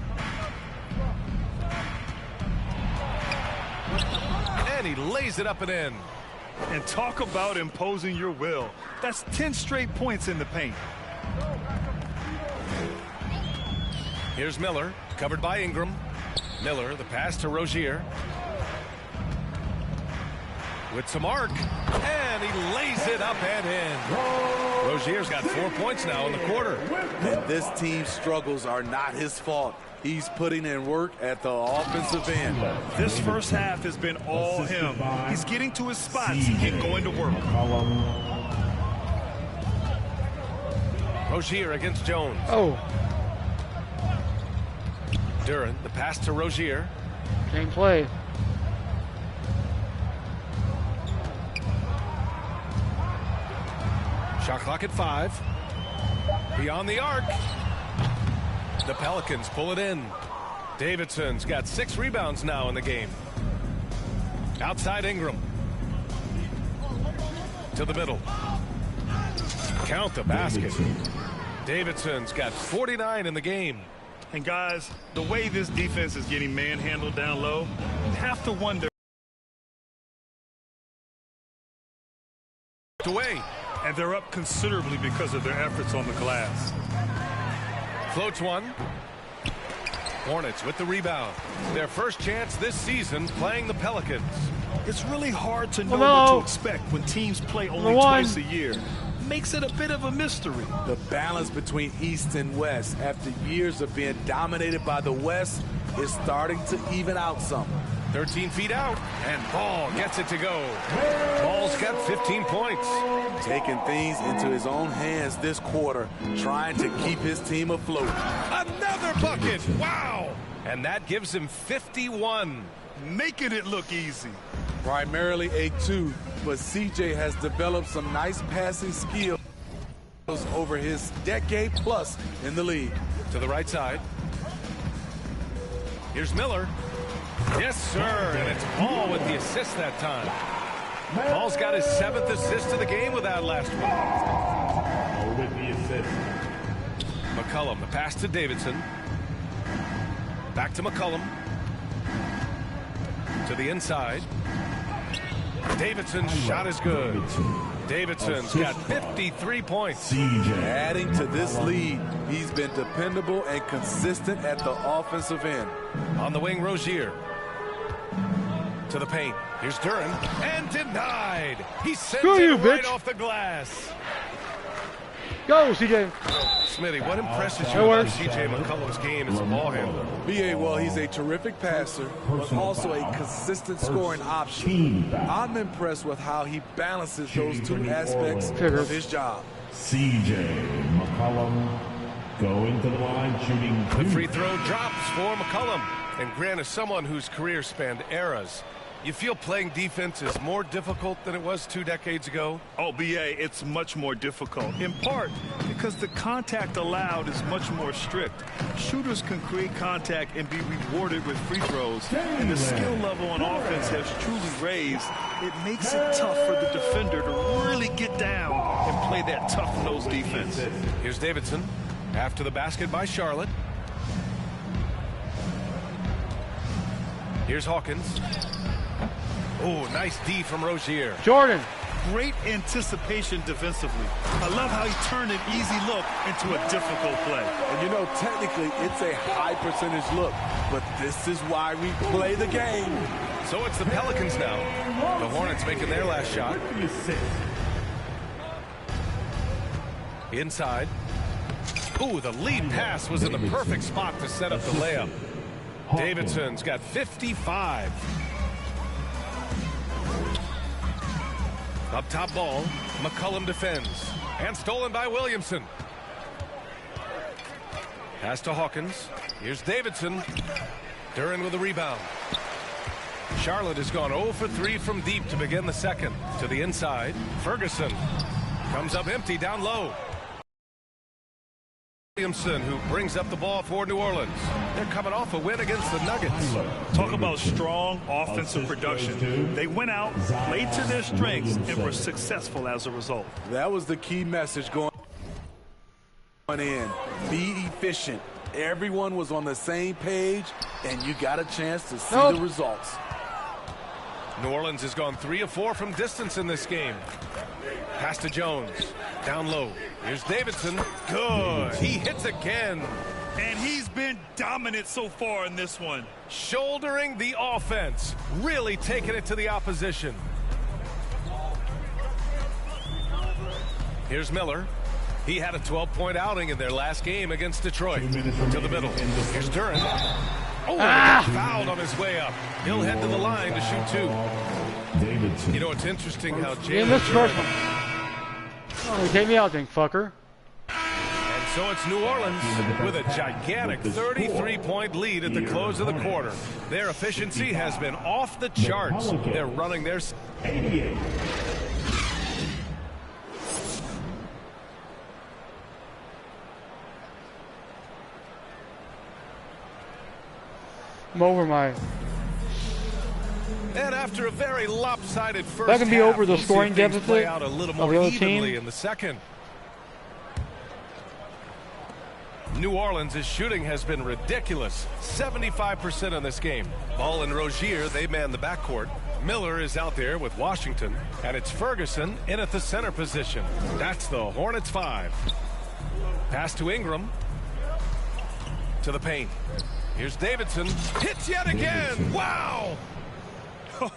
And he lays it up and in. And talk about imposing your will. That's 10 straight points in the paint. Here's Miller, covered by Ingram. Miller, the pass to Rozier. With some arc. And he lays it up and in. Rozier's got 4 points now in the quarter. And this team's struggles are not his fault. He's putting in work at the offensive end. This first half has been all him. He's getting to his spots and going to work. Rozier against Jones. Oh. Duran, the pass to Rozier. Same play. Shot clock at 5. Beyond the arc. The Pelicans pull it in. Davidson's got 6 rebounds now in the game. Outside Ingram. To the middle. Count the basket. Davidson's got 49 in the game. And guys, the way this defense is getting manhandled down low, you have to wonder. Away. And they're up considerably because of their efforts on the glass. Floats one. Hornets with the rebound. Their first chance this season playing the Pelicans. It's really hard to know what to expect when teams play only twice a year. Makes it a bit of a mystery. The balance between East and West after years of being dominated by the West is starting to even out some. 13 feet out, and Ball gets it to go. Ball's got 15 points. Taking things into his own hands this quarter, trying to keep his team afloat. Another bucket! Wow! And that gives him 51. Making it look easy. Primarily a 2, but CJ has developed some nice passing skills over his decade plus in the league. To the right side. Here's Miller. Yes, sir. And it's Paul with the assist that time. Paul's got his 7th assist of the game with that last one. With the assist. McCollum, the pass to Davidson. Back to McCollum. To the inside. Davidson's shot is good. Davidson's got 53 points. Adding to this lead, he's been dependable and consistent at the offensive end. On the wing, Rozier. To the paint. Here's Duran. And denied. He sends it right off the glass. Go, CJ. Smitty, what impresses you about CJ McCollum's game as a ball handler? B.A., well, he's a terrific passer, but also a consistent scoring option. I'm impressed with how he balances those two aspects of his job. CJ McCollum going to the line, shooting. The free throw drops for McCollum. And Grant, is someone whose career spanned eras, you feel playing defense is more difficult than it was 2 decades ago? Oh, B.A., it's much more difficult, in part because the contact allowed is much more strict. Shooters can create contact and be rewarded with free throws, and the skill level on offense has truly raised. It makes it tough for the defender to really get down and play that tough-nosed defense. Here's Davidson after the basket by Charlotte. Here's Hawkins. Oh, nice D from Rozier. Jordan. Great anticipation defensively. I love how he turned an easy look into a difficult play. And you know, technically, it's a high percentage look, but this is why we play the game. So it's the Pelicans now. The Hornets making their last shot. Inside. Ooh, the lead pass was in the perfect spot to set up the layup. Davidson's got 55. Up top ball, McCollum defends. And stolen by Williamson. Pass to Hawkins. Here's Davidson. Duran with a rebound. Charlotte has gone 0 for 3 from deep to begin the second. To the inside, Ferguson comes up empty down low. Williamson, who brings up the ball for New Orleans. They're coming off a win against the Nuggets. Talk about strong offensive production. They went out, played to their strengths, and were successful as a result. That was the key message going in. Be efficient. Everyone was on the same page, and you got a chance to see the results. New Orleans has gone 3 of 4 from distance in this game. Pass to Jones. Down low. Here's Davidson. Good. He hits again. And he's been dominant so far in this one. Shouldering the offense. Really taking it to the opposition. Here's Miller. He had a 12-point outing in their last game against Detroit. To the middle. Here's Duran. Oh, fouled on his way up. He'll head to the line to shoot 2. Davidson. You know, it's interesting how Oh, take me out, then, fucker. And so it's New Orleans with a gigantic 33-point lead at the close of the quarter. Their efficiency has been off the charts. They're running their 88. I'm over my. And after a very lopsided first That can be half, over the we'll scoring see things deficit play out a little more of the other evenly team. in the second. New Orleans' shooting has been ridiculous. 75% in this game. Ball and Rozier, they man the backcourt. Miller is out there with Washington. And it's Ferguson in at the center position. That's the Hornets 5. Pass to Ingram. To the paint. Here's Davidson. Hits yet again. Wow!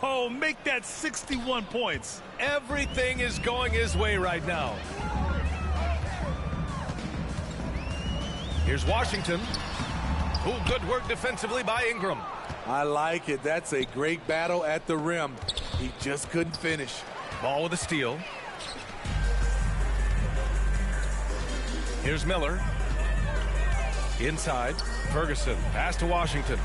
Oh, make that 61 points. Everything is going his way right now. Here's Washington. Oh, good work defensively by Ingram. I like it. That's a great battle at the rim. He just couldn't finish. Ball with a steal. Here's Miller. Inside, Ferguson. Pass to Washington.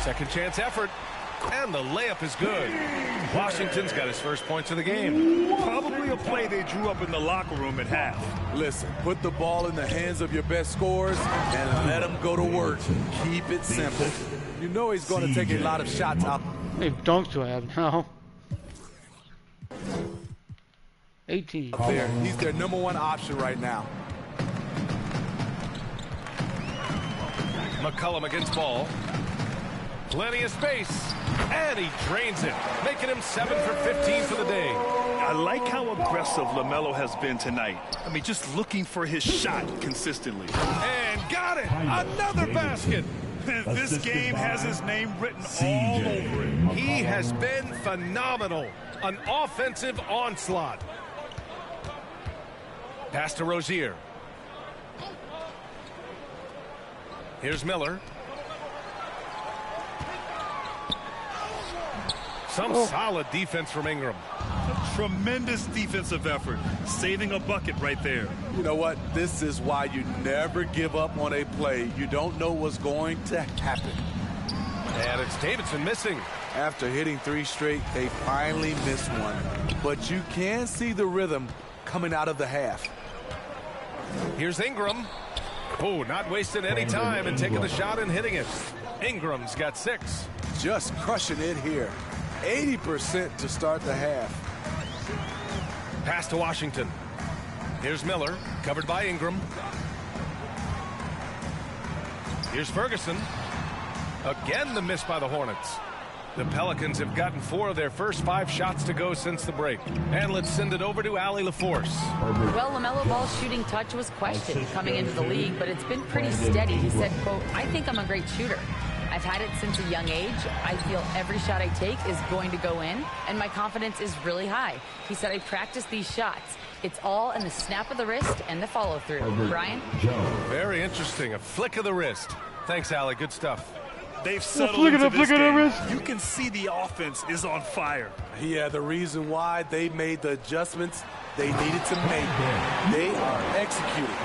Second chance effort. And the layup is good. Washington's got his first points of the game. Probably a play they drew up in the locker room at half. Listen, put the ball in the hands of your best scorers and let them go to work. Keep it simple. You know he's going to take a lot of shots out. How many dunks do I have now? 18. There. He's their #1 option right now. McCollum against ball. Plenty of space. And he drains it, making him 7 for 15 for the day. I like how aggressive LaMelo has been tonight. I mean, just looking for his shot consistently. And got it. Another basket. This game has his name written all over it. He has been phenomenal. An offensive onslaught. Pass to Rozier. Here's Miller. Some solid defense from Ingram. Tremendous defensive effort, saving a bucket right there. You know what? This is why you never give up on a play. You don't know what's going to happen. And it's Davidson missing. After hitting 3 straight, they finally missed one. But you can see the rhythm coming out of the half. Here's Ingram. Oh, not wasting any time and taking the shot and hitting it. Ingram's got 6. Just crushing it here. 80% to start the half. Pass to Washington. Here's Miller, covered by Ingram. Here's Ferguson. Again, the miss by the Hornets. The Pelicans have gotten 4 of their first 5 shots to go since the break. And let's send it over to Allie LaForce. Well, LaMelo Ball's shooting touch was questioned coming into the league, but it's been pretty steady. He said, quote, "I think I'm a great shooter. I've had it since a young age. I feel every shot I take is going to go in, and my confidence is really high." He said, "I practice these shots. It's all in the snap of the wrist and the follow-through." Brian? Very interesting. A flick of the wrist. Thanks, Allie. Good stuff. They've settled into this game. You can see the offense is on fire. Yeah, the reason why they made the adjustments they needed to make. They are executing.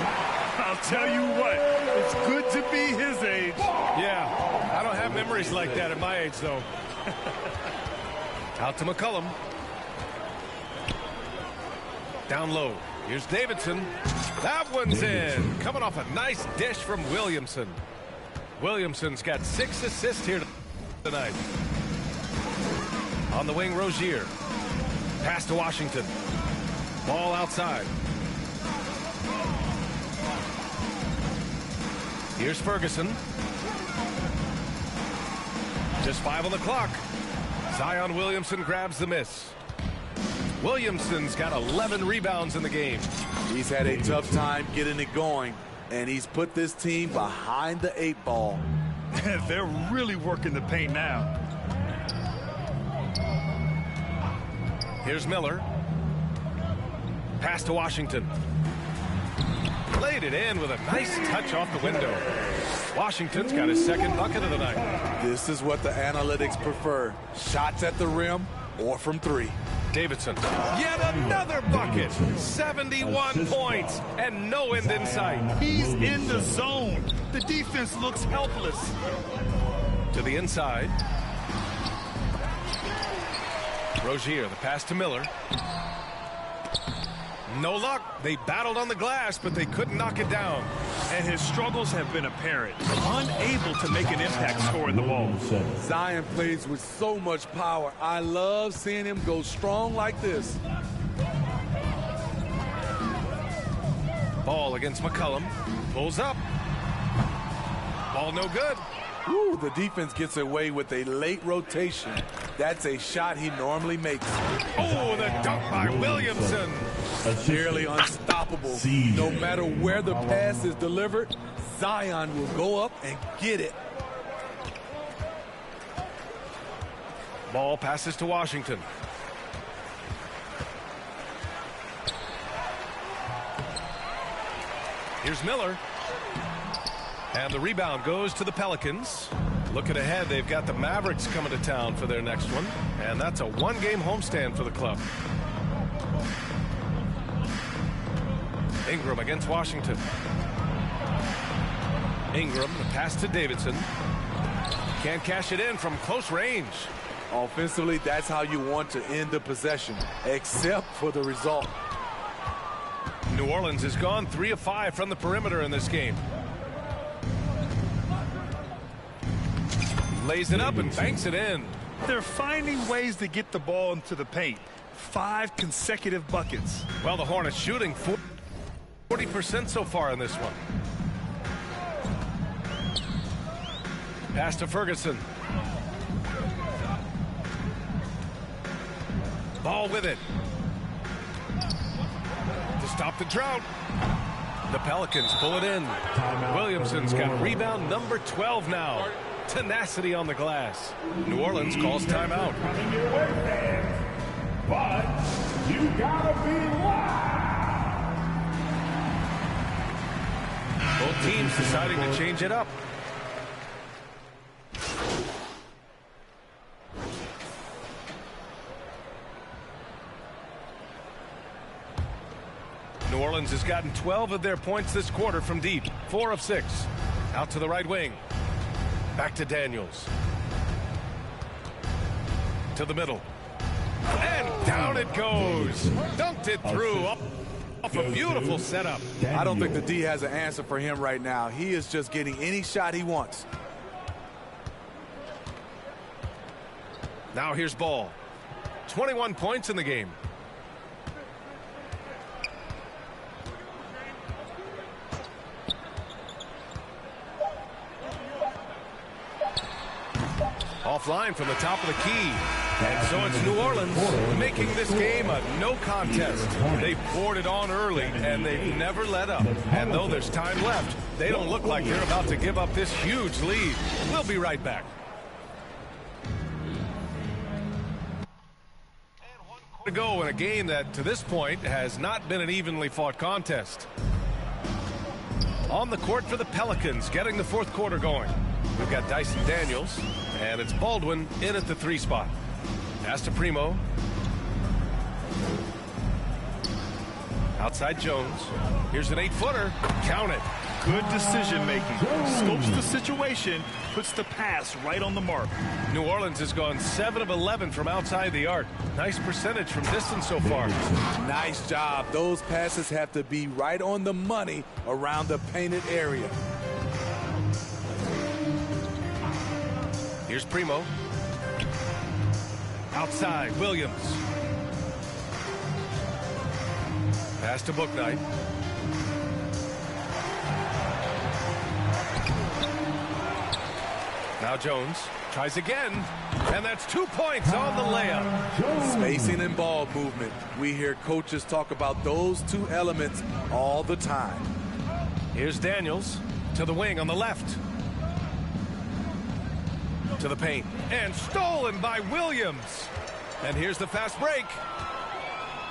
I'll tell you what, it's good to be his age. Yeah, I don't have memories like that at my age, though. Out to McCollum. Down low. Here's Davidson. That one's in. Coming off a nice dish from Williamson. Williamson's got 6 assists here tonight. On the wing, Rozier. Pass to Washington. Ball outside. Here's Ferguson. Just 5 on the clock. Zion Williamson grabs the miss. Williamson's got 11 rebounds in the game. He's had a tough time getting it going, and he's put this team behind the 8 ball. They're really working the paint now. Here's Miller. Pass to Washington. Laid it in with a nice touch off the window. Washington's got his 2nd bucket of the night. This is what the analytics prefer. Shots at the rim or from 3. Davidson. Yet another bucket. 71 points and no end in sight. He's in the zone. The defense looks helpless. To the inside. Rozier, the pass to Miller. No luck. They battled on the glass, but they couldn't knock it down. And his struggles have been apparent. Unable to make an impact scoring the ball. Zion plays with so much power. I love seeing him go strong like this. Ball against McCollum. Pulls up. Ball no good. Ooh, the defense gets away with a late rotation. That's a shot he normally makes. Oh, the dunk by Williamson. Nearly unstoppable. No matter where the pass is delivered, Zion will go up and get it. Ball passes to Washington. Here's Miller. And the rebound goes to the Pelicans. Looking ahead, they've got the Mavericks coming to town for their next one. And that's a 1-game homestand for the club. Ingram against Washington. Ingram, the pass to Davidson. Can't cash it in from close range. Offensively, that's how you want to end the possession, except for the result. New Orleans has gone 3 of 5 from the perimeter in this game. Lays it up and banks it in. They're finding ways to get the ball into the paint. 5 consecutive buckets. Well, the Hornets shooting 40% so far in this one. Pass to Ferguson. Ball with it. To stop the drought. The Pelicans pull it in. Williamson's got rebound number 12 now. Tenacity on the glass. New Orleans calls timeout. But you gotta be loud. Both teams deciding to change it up. New Orleans has gotten 12 of their points this quarter from deep. 4 of 6. Out to the right wing. Back to Daniels. To the middle. And down it goes. Dunked it through. Off a beautiful setup. I don't think the D has an answer for him right now. He is just getting any shot he wants. Now here's Ball. 21 points in the game. Offline from the top of the key. And so it's New Orleans making this game a no contest. They poured it on early, and they've never let up. And though there's time left, they don't look like they're about to give up this huge lead. We'll be right back. To go in a game that, to this point, has not been an evenly fought contest. On the court for the Pelicans, getting the fourth quarter going. We've got Dyson Daniels, and it's Baldwin in at the 3 spot. Pass to Primo. Outside Jones. Here's an 8-footer. Count it. Good decision making. Scopes the situation, puts the pass right on the mark. New Orleans has gone 7 of 11 from outside the arc. Nice percentage from distance so far. Nice job. Those passes have to be right on the money around the painted area. Here's Primo. Outside, Williams. Pass to Bouknight. Now Jones tries again, and that's 2 points on the layup. Spacing and ball movement. We hear coaches talk about those 2 elements all the time. Here's Daniels to the wing on the left. To the paint, and stolen by Williams. And here's the fast break.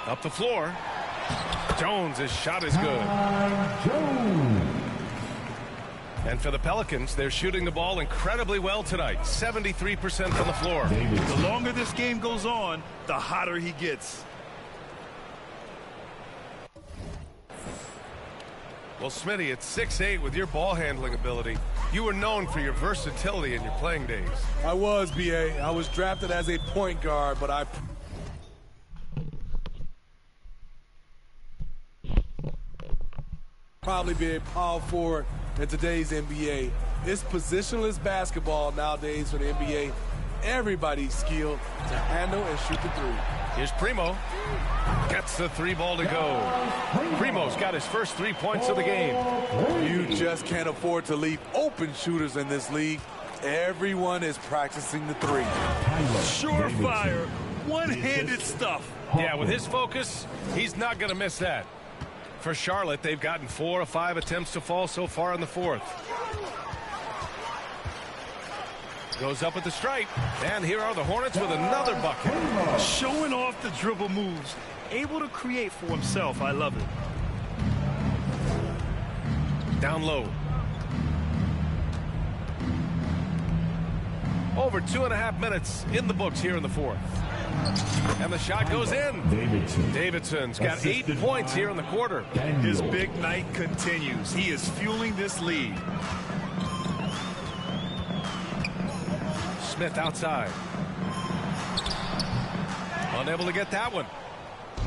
Up the floor. Jones' shot is good. And for the Pelicans, they're shooting the ball incredibly well tonight. 73% from the floor. The longer this game goes on, the hotter he gets. Well, Smitty, at 6'8" with your ball handling ability, you were known for your versatility in your playing days. I was, B.A. I was drafted as a point guard, but I probably be a power forward in today's NBA. It's positionless basketball nowadays for the NBA. Everybody's skilled to handle and shoot the 3. Here's Primo. Gets the 3 ball to go. Primo's got his first 3 points of the game. You just can't afford to leave open shooters in this league. Everyone is practicing the 3. Surefire, one-handed stuff. Yeah, with his focus, he's not going to miss that. For Charlotte, they've gotten 4 of 5 attempts to fall so far in the 4th. Goes up at the stripe, and here are the Hornets with another bucket. Showing off the dribble moves, able to create for himself. I love it. Down low. Over 2.5 minutes in the books here in the 4th. And the shot goes in. Davidson's got 8 points here in the quarter. His big night continues. He is fueling this lead. Smith outside. Unable to get that one.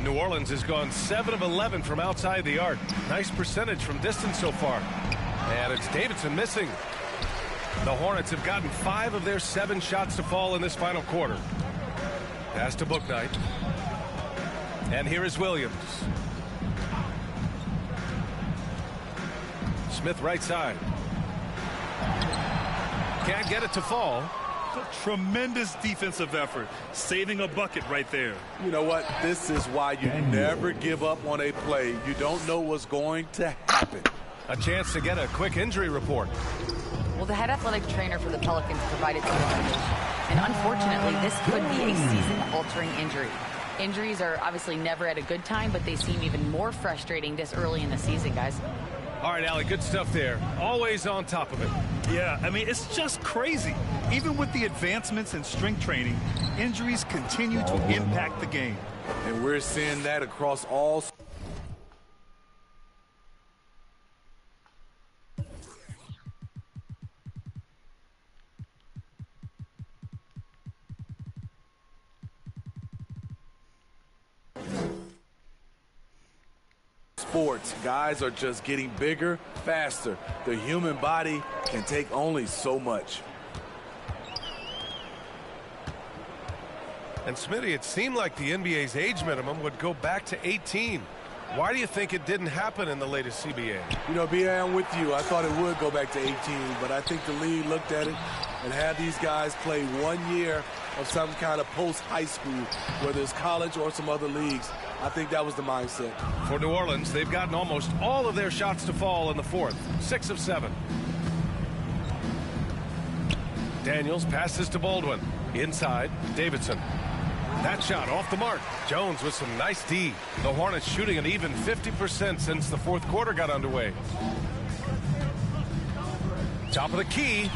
New Orleans has gone 7 of 11 from outside the arc. Nice percentage from distance so far. And it's Davidson missing. The Hornets have gotten 5 of their 7 shots to fall in this final quarter. Pass to Bouknight. And here is Williams. Smith right side. Can't get it to fall. A tremendous defensive effort, saving a bucket right there. You know what? This is why you never give up on a play. You don't know what's going to happen. A chance to get a quick injury report. Well, the head athletic trainer for the Pelicans provided some information. And unfortunately, this could be a season-altering injury. Injuries are obviously never at a good time, but they seem even more frustrating this early in the season, guys. All right, Allie, good stuff there. Always on top of it. Yeah, I mean, it's just crazy. Even with the advancements in strength training, injuries continue to impact the game. And we're seeing that across all sports. Guys are just getting bigger, faster. The human body can take only so much. And Smitty, it seemed like the NBA's age minimum would go back to 18. Why do you think it didn't happen in the latest CBA? You know, B.A., I'm with you. I thought it would go back to 18, but I think the league looked at it and had these guys play 1 year of some kind of post-high school, whether it's college or some other leagues. I think that was the mindset. For New Orleans, they've gotten almost all of their shots to fall in the fourth. 6 of 7. Daniels passes to Baldwin. Inside, Davidson. That shot off the mark. Jones with some nice D. The Hornets shooting an even 50% since the fourth quarter got underway. Top of the key.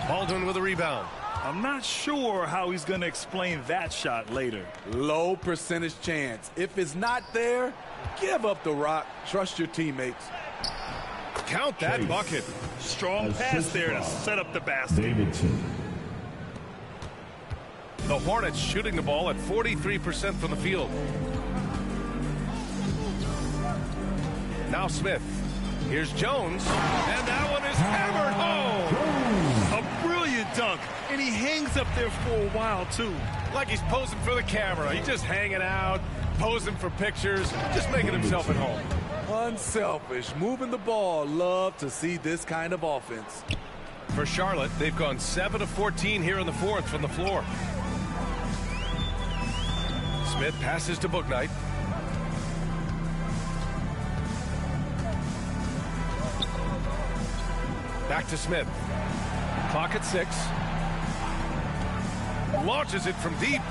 Baldwin with a rebound. I'm not sure how he's going to explain that shot later. Low percentage chance. If it's not there, give up the rock. Trust your teammates. Count that bucket. Strong pass there to set up the basket. Davidson. The Hornets shooting the ball at 43% from the field. Now Smith. Here's Jones. And that one is hammered home. A brilliant dunk. And he hangs up there for a while, too. Like he's posing for the camera. He's just hanging out, posing for pictures, just making himself at home. Unselfish, moving the ball. Love to see this kind of offense. For Charlotte, they've gone 7 of 14 here in the fourth from the floor. Smith passes to Bouknight. Back to Smith. Clock at 6. Launches it from deep.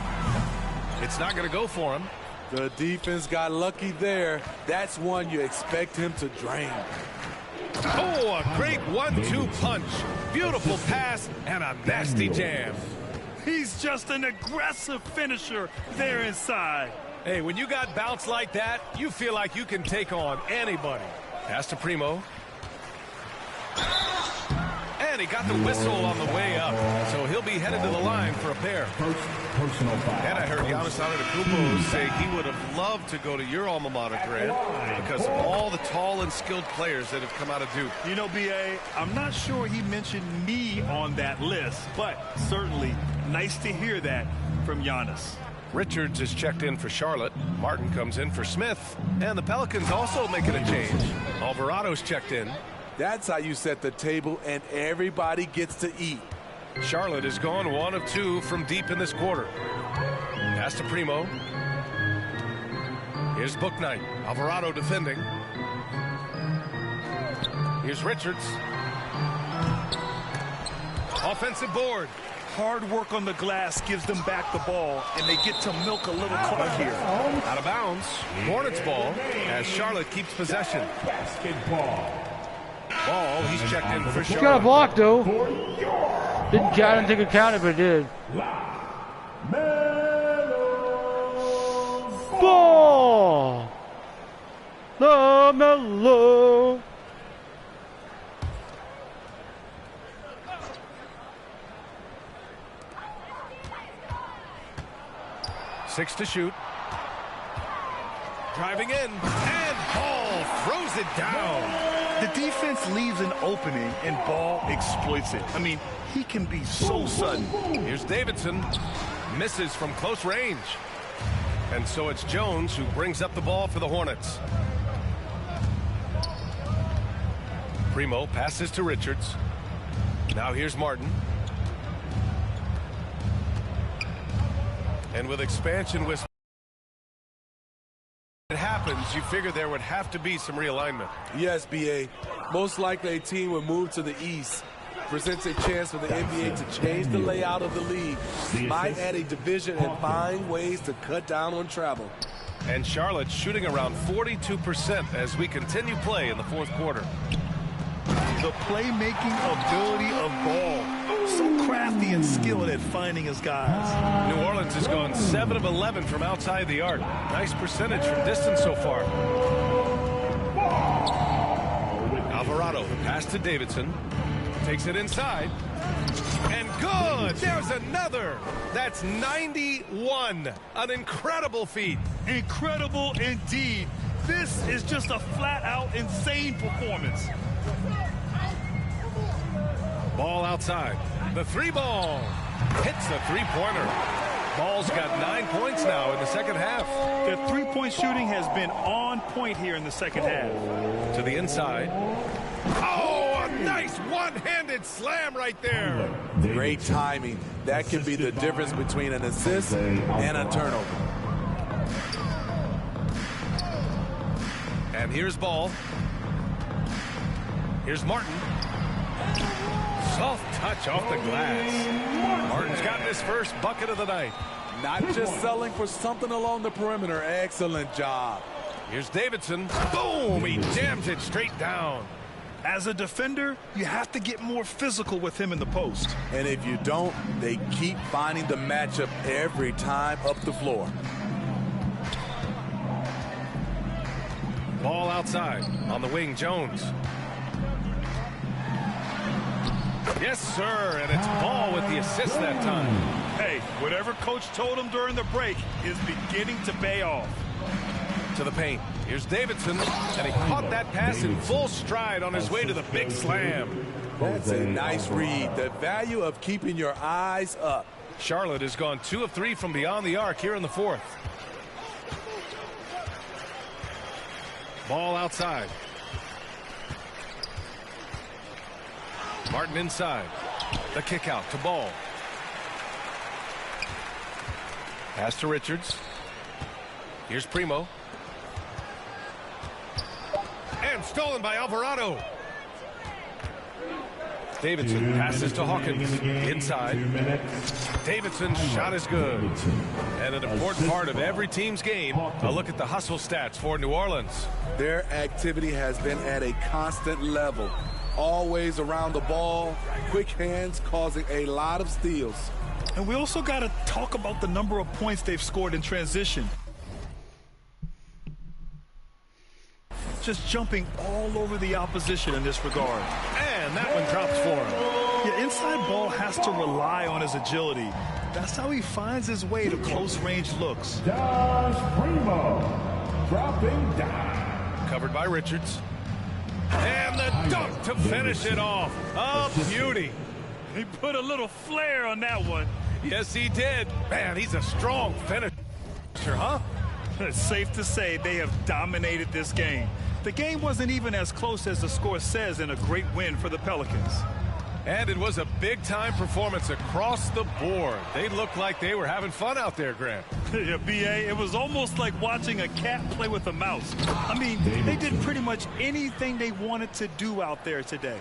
It's not going to go for him. The defense got lucky there. That's one you expect him to drain. Oh, a great 1-2 punch. Beautiful pass and a nasty jam. He's just an aggressive finisher there inside. Hey, when you got bounce like that, you feel like you can take on anybody. Pass to Primo. And he got the whistle on the way up, so he'll be headed to the line for a pair. Personal foul. And I heard Giannis Antetokounmpo say he would have loved to go to your alma mater, Grant, because of all the tall and skilled players that have come out of Duke. You know, B.A., I'm not sure he mentioned me on that list, but certainly nice to hear that from Giannis. Richards is checked in for Charlotte. Martin comes in for Smith. And the Pelicans also making a change. Alvarado's checked in. That's how you set the table and everybody gets to eat. Charlotte has gone 1 of 2 from deep in this quarter. Pass to Primo. Here's Bouknight. Alvarado defending. Here's Richards. Offensive board. Hard work on the glass gives them back the ball, and they get to milk a little clock here. Out of bounds. Hornets ball as Charlotte keeps possession. Basketball. Ball, he's checked in for He got a Charlotte. block, though. I didn't think it counted, but it did. Man. ball. LaMelo. Six to shoot. Driving in, and Ball throws it down. The defense leaves an opening, and Ball exploits it. I mean, he can be so sudden. Here's Davidson. Misses from close range. And so it's Jones who brings up the ball for the Hornets. Primo passes to Richards. Now here's Martin. And with expansion with it happens, you figure there would have to be some realignment. Yes, BA. Most likely a team would move to the east. Presents a chance for the NBA to change the layout of the league. Might add a division and find ways to cut down on travel. And Charlotte shooting around 42% as we continue play in the fourth quarter. The playmaking ability of Ball. So crafty and skilled at finding his guys. New Orleans has gone 7 of 11 from outside the arc. Nice percentage from distance so far. Alvarado, the pass to Davidson. Takes it inside. And good! There's another! That's 91. An incredible feat. Incredible indeed. This is just a flat-out insane performance. Ball outside. The three ball. Hits the three-pointer. Ball's got 9 points now in the second half. Their three-point shooting has been on point here in the second half. To the inside. Oh, a nice one-handed slam right there. Great timing. That can be the difference between an assist and a turnover. And here's Ball. Here's Martin. Soft touch off the glass. Martin's gotten his first bucket of the night. Not just selling for something along the perimeter. Excellent job. Here's Davidson. Boom! He jams it straight down. As a defender, you have to get more physical with him in the post. And if you don't, they keep finding the matchup every time up the floor. Ball outside. On the wing, Jones. Yes, sir, and it's Ball with the assist that time. Hey, whatever coach told him during the break is beginning to pay off. To the paint. Here's Davidson, and he caught that pass in full stride on his way to the big slam. That's a nice read. The value of keeping your eyes up. Charlotte has gone 2 of 3 from beyond the arc here in the fourth. Ball outside. Martin inside. The kick out to Ball. Pass to Richards. Here's Primo. And stolen by Alvarado. Davidson passes to Hawkins. Inside. Davidson's shot is good. And an important part of every team's game, a look at the hustle stats for New Orleans. Their activity has been at a constant level. Always around the ball, quick hands causing a lot of steals. And we also got to talk about the number of points they've scored in transition. Just jumping all over the opposition in this regard. And that one drops for him. Yeah, inside Ball has to rely on his agility. That's how he finds his way to close-range looks. Josh Primo dropping down. Covered by Richards. And the dunk to finish it off. A beauty. He put a little flair on that one. Yes, he did. Man, he's a strong finisher, huh? It's safe to say they have dominated this game. The game wasn't even as close as the score says in a great win for the Pelicans. And it was a big-time performance across the board. They looked like they were having fun out there, Grant. Yeah, B.A., it was almost like watching a cat play with a mouse. I mean, they did pretty much anything they wanted to do out there today.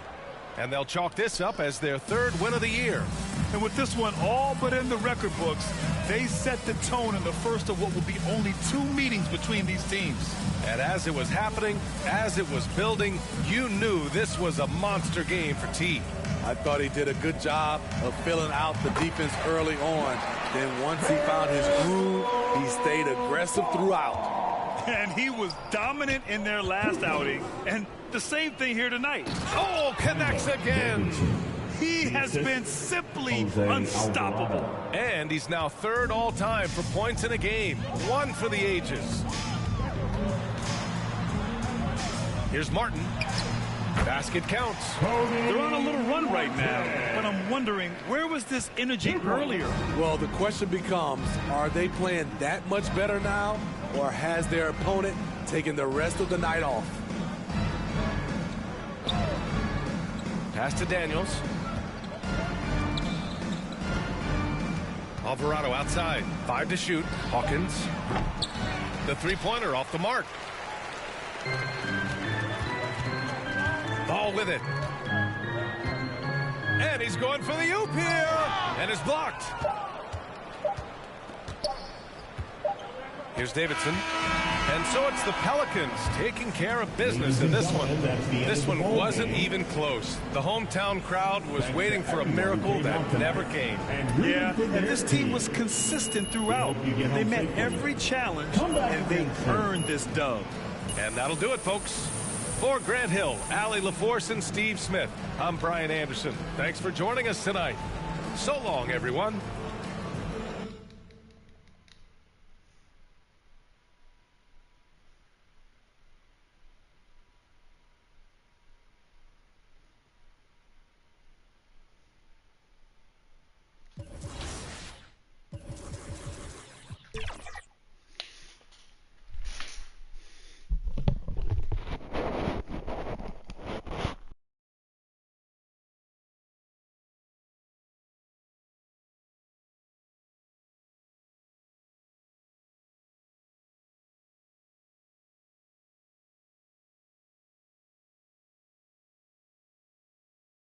And they'll chalk this up as their 3rd win of the year. And with this one all but in the record books, they set the tone in the first of what will be only 2 meetings between these teams. And as it was happening, as it was building, you knew this was a monster game for T. I thought he did a good job of filling out the defense early on. Then once he found his groove, he stayed aggressive throughout. And he was dominant in their last outing. And the same thing here tonight. Oh, connects again. He has been simply unstoppable. And he's now third all-time for points in a game. One for the ages. Here's Martin. Basket counts. They're on a little run right now, but I'm wondering, where was this energy earlier? Well, the question becomes, are they playing that much better now, or has their opponent taken the rest of the night off? Pass to Daniels. Alvarado outside. 5 to shoot. Hawkins. The three-pointer off the mark. Ball with it. And he's going for the oop here. And is blocked. Here's Davidson. And so it's the Pelicans taking care of business in this one. This one wasn't even close. The hometown crowd was waiting for a miracle that never came. Yeah, and this team was consistent throughout. They met every challenge, and they earned this dub. And that'll do it, folks. For Grant Hill, Allie LaForce, and Steve Smith, I'm Brian Anderson. Thanks for joining us tonight. So long, everyone.